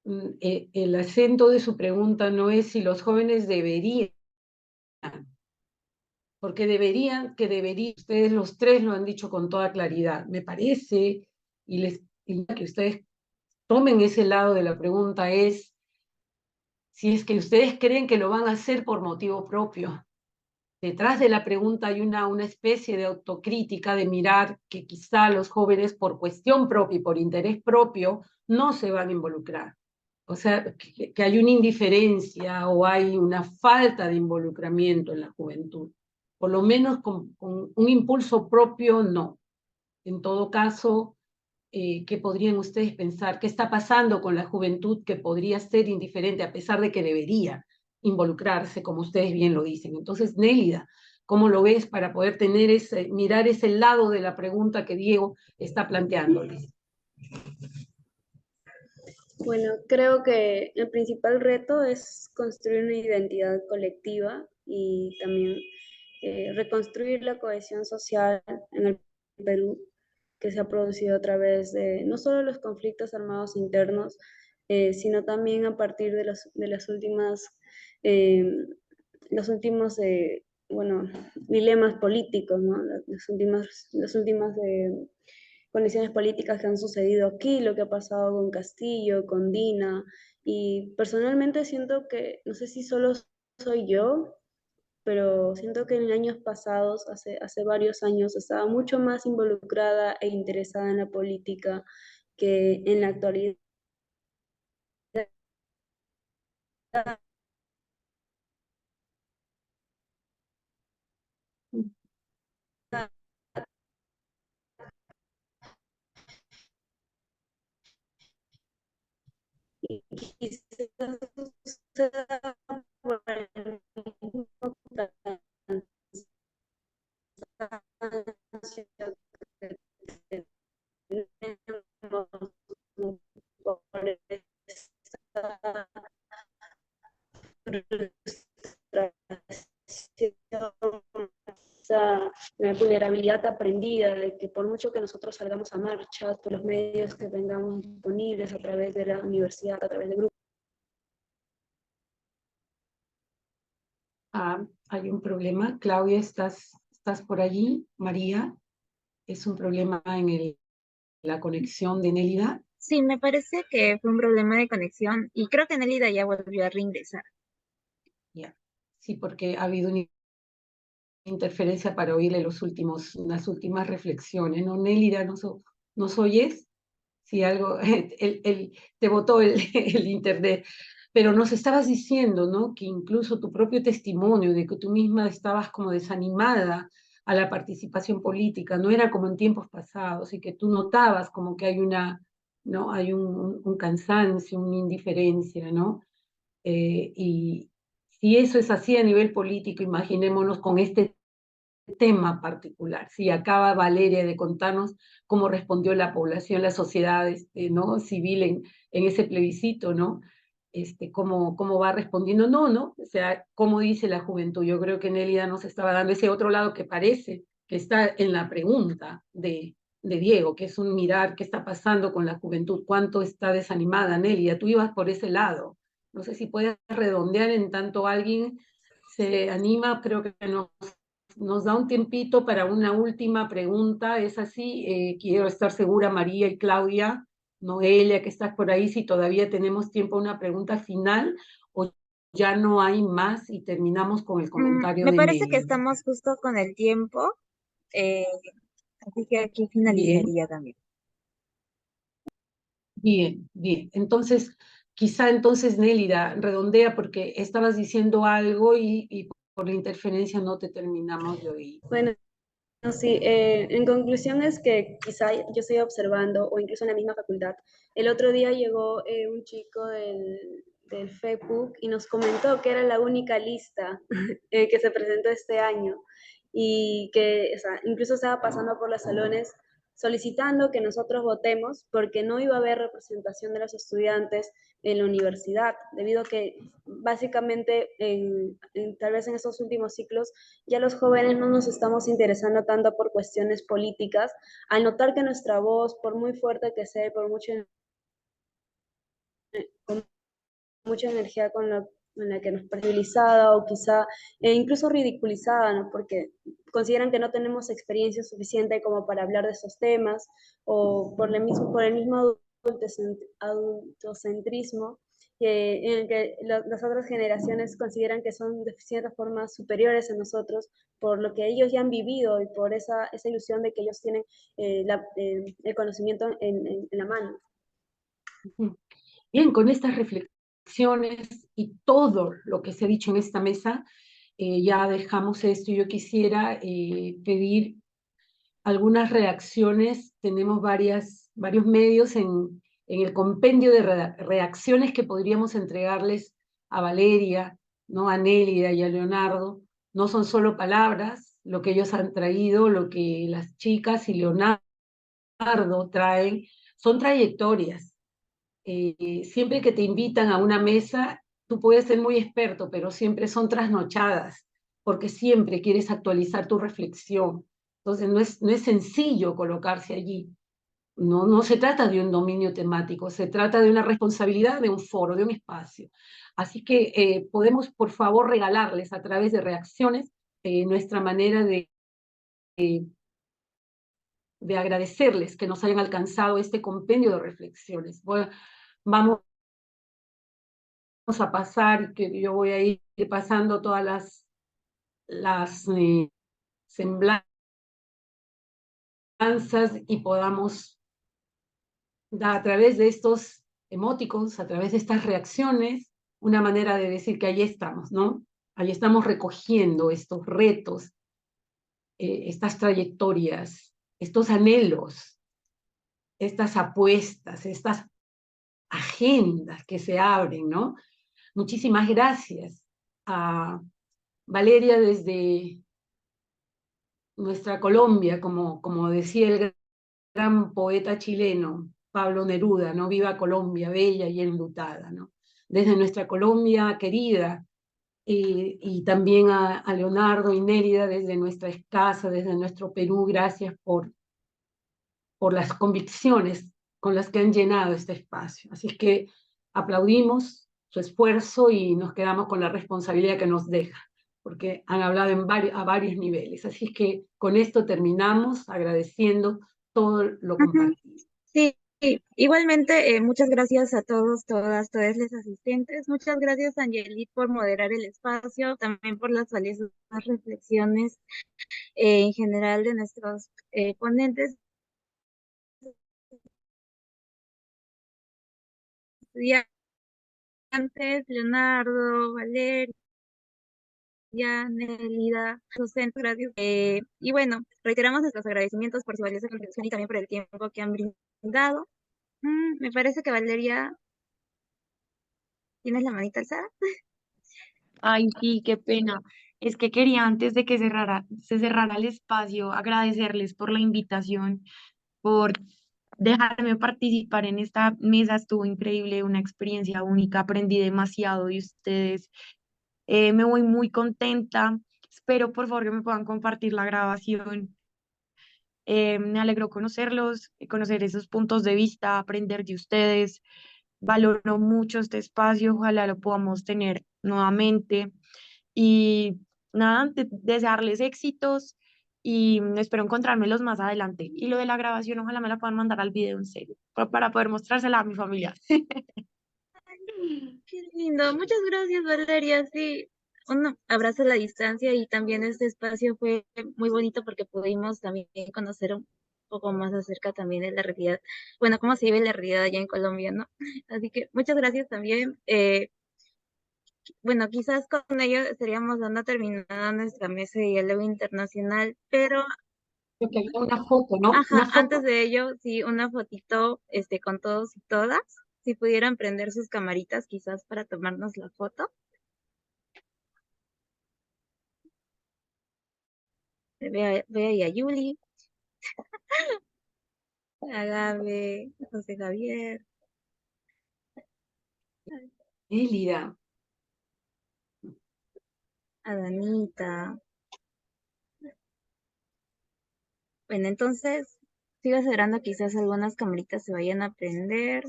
el acento de su pregunta no es si los jóvenes deberían, porque ustedes los tres lo han dicho con toda claridad. Me parece, y que ustedes tomen ese lado de la pregunta es si es que ustedes creen que lo van a hacer por motivo propio. Detrás de la pregunta hay una especie de autocrítica de mirar que quizá los jóvenes por cuestión propia y por interés propio no se van a involucrar. O sea, que hay una indiferencia o hay una falta de involucramiento en la juventud. Por lo menos con un impulso propio, no. En todo caso, ¿qué podrían ustedes pensar? ¿Qué está pasando con la juventud que podría ser indiferente a pesar de que debería involucrarse, como ustedes bien lo dicen? Entonces, Nélida, ¿cómo lo ves para poder mirar ese lado de la pregunta que Diego está planteándoles? Bueno, creo que el principal reto es construir una identidad colectiva y también reconstruir la cohesión social en el Perú, que se ha producido a través de no solo los conflictos armados internos, sino también a partir de las últimas, eh, bueno, dilemas políticos, ¿no? Las últimas condiciones políticas que han sucedido aquí, lo que ha pasado con Castillo, con Dina, y personalmente siento que, no sé si solo soy yo, pero siento que en años pasados, hace varios años, estaba mucho más involucrada e interesada en la política que en la actualidad. Y quizás suceda por el esa vulnerabilidad aprendida de que por mucho que nosotros salgamos a marchas, por los medios que tengamos disponibles a través de la universidad, a través de grupos. Hay un problema. Claudia, ¿estás por allí? María, ¿es un problema en la conexión de Nélida? Sí, me parece que fue un problema de conexión y creo que Nélida ya volvió a reingresar. Ya. Sí, porque ha habido una interferencia para oírle las últimas reflexiones. ¿No, Nélida, nos oyes? Si algo, te botó el internet. Pero nos estabas diciendo, ¿no? Que incluso tu propio testimonio de que tú misma estabas como desanimada a la participación política, no era como en tiempos pasados, y que tú notabas como que hay ¿no? Hay un cansancio, una indiferencia, ¿no? Y si eso es así a nivel político, imaginémonos con este tema particular. Si acaba Valeria de contarnos cómo respondió la población, la sociedad ¿no? civil en ese plebiscito, ¿no? Cómo va respondiendo, no, o sea, cómo dice la juventud. Yo creo que Nélida nos estaba dando ese otro lado que parece que está en la pregunta de Diego, que es un mirar qué está pasando con la juventud, cuánto está desanimada Nélida. Tú ibas por ese lado. No sé si puedes redondear en tanto alguien se anima, creo que nos da un tiempito para una última pregunta. ¿Es así? Quiero estar segura, María y Claudia, Noelia, que estás por ahí, si todavía tenemos tiempo a una pregunta final o ya no hay más y terminamos con el comentario Me de parece que Nélida. estamos justo con el tiempo, eh, así que aquí Bien, finalizaría también. bien. Entonces, Nélida, redondea porque estabas diciendo algo y por la interferencia no te terminamos de oír. Bueno, sí, en conclusión es que quizá yo estoy observando, o incluso en la misma facultad, el otro día llegó un chico del FEPUC y nos comentó que era la única lista que se presentó este año y que o sea, incluso estaba pasando por los salones solicitando que nosotros votemos porque no iba a haber representación de los estudiantes en la universidad, debido a que básicamente tal vez en estos últimos ciclos ya los jóvenes no nos estamos interesando tanto por cuestiones políticas, al notar que nuestra voz, por muy fuerte que sea, por con mucha energía con la que nos percibilizada o quizá incluso ridiculizada, ¿no? Porque consideran que no tenemos experiencia suficiente como para hablar de estos temas o por el mismo autocentrismo en el que las otras generaciones consideran que son de cierta forma superiores a nosotros por lo que ellos ya han vivido y por esa ilusión de que ellos tienen el conocimiento en la mano. Bien, con estas reflexiones y todo lo que se ha dicho en esta mesa, ya dejamos esto. Yo quisiera pedir algunas reacciones. Tenemos varios medios en el compendio de reacciones que podríamos entregarles a Valeria, ¿no? A Nélida y a Leonardo. No son solo palabras, lo que ellos han traído, lo que las chicas y Leonardo traen, son trayectorias. Siempre que te invitan a una mesa, tú puedes ser muy experto, pero siempre son trasnochadas, porque siempre quieres actualizar tu reflexión. Entonces no es sencillo colocarse allí. No se trata de un dominio temático, se trata de una responsabilidad de un foro, de un espacio. Así que podemos, por favor, regalarles a través de reacciones nuestra manera de agradecerles que nos hayan alcanzado este compendio de reflexiones. Bueno, vamos a pasar, que yo voy a ir pasando todas las semblanzas y podamos dar a través de estos emoticons, a través de estas reacciones, una manera de decir que ahí estamos, ¿no? Ahí estamos recogiendo estos retos, estas trayectorias, estos anhelos, estas apuestas, estas agendas que se abren, ¿no? Muchísimas gracias a Valeria desde nuestra Colombia, como decía el gran poeta chileno Pablo Neruda, ¿no? Viva Colombia, bella y enlutada, ¿no? Desde nuestra Colombia querida, y también a Leonardo y Nérida desde nuestra casa, desde nuestro Perú. Gracias por las convicciones con las que han llenado este espacio. Así es que aplaudimos su esfuerzo y nos quedamos con la responsabilidad que nos deja, porque han hablado a varios niveles. Así es que con esto terminamos agradeciendo todo lo compartido. Sí, igualmente, muchas gracias a todos, todas, todos los asistentes. Muchas gracias, Angelit, por moderar el espacio, también por las valiosas reflexiones en general de nuestros ponentes, estudiantes, Leonardo, Valeria, Nélida, docente, gracias. Y bueno, reiteramos nuestros agradecimientos por su valiosa contribución y también por el tiempo que han brindado. Me parece que Valeria, ¿tienes la manita alzada? Ay, sí, qué pena. Es que quería antes de que se cerrara el espacio agradecerles por la invitación, por dejarme participar en esta mesa. Estuvo increíble, una experiencia única, aprendí demasiado de ustedes. Me voy muy contenta. Espero por favor que me puedan compartir la grabación. Me alegró conocerlos, conocer esos puntos de vista, aprender de ustedes. Valoro mucho este espacio, ojalá lo podamos tener nuevamente. Y nada, desearles éxitos y espero encontrármelos más adelante. Y lo de la grabación, ojalá me la puedan mandar al video en serio, para poder mostrársela a mi familia. Qué lindo, muchas gracias, Valeria. Sí, un abrazo a la distancia y también este espacio fue muy bonito porque pudimos también conocer un poco más acerca también de la realidad, bueno, cómo se vive la realidad allá en Colombia, ¿no? Así que muchas gracias también. Bueno, quizás con ello estaríamos dando terminada nuestra mesa de diálogo internacional, pero Creo que había una foto, ¿no? ajá, Una antes foto. de ello, sí, una fotito, con todos y todas. Si pudieran prender sus camaritas, quizás para tomarnos la foto. Vea y a Yuli, a Gabe, a José Javier, Élida. a Danita. Bueno, entonces, sigo esperando quizás algunas camaritas se vayan a prender.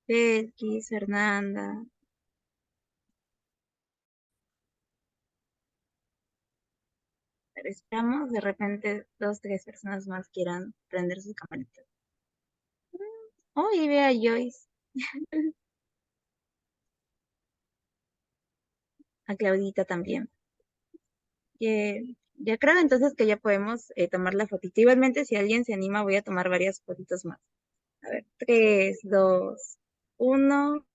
Belkis, Fernanda. Pero esperamos, de repente, 2, 3 personas más quieran prender sus camaritas. Oh, y vea a Joyce, a Claudita también. Ya creo entonces que ya podemos tomar la fotito. Igualmente, si alguien se anima, voy a tomar varias fotitos más. A ver, 3, 2, 1.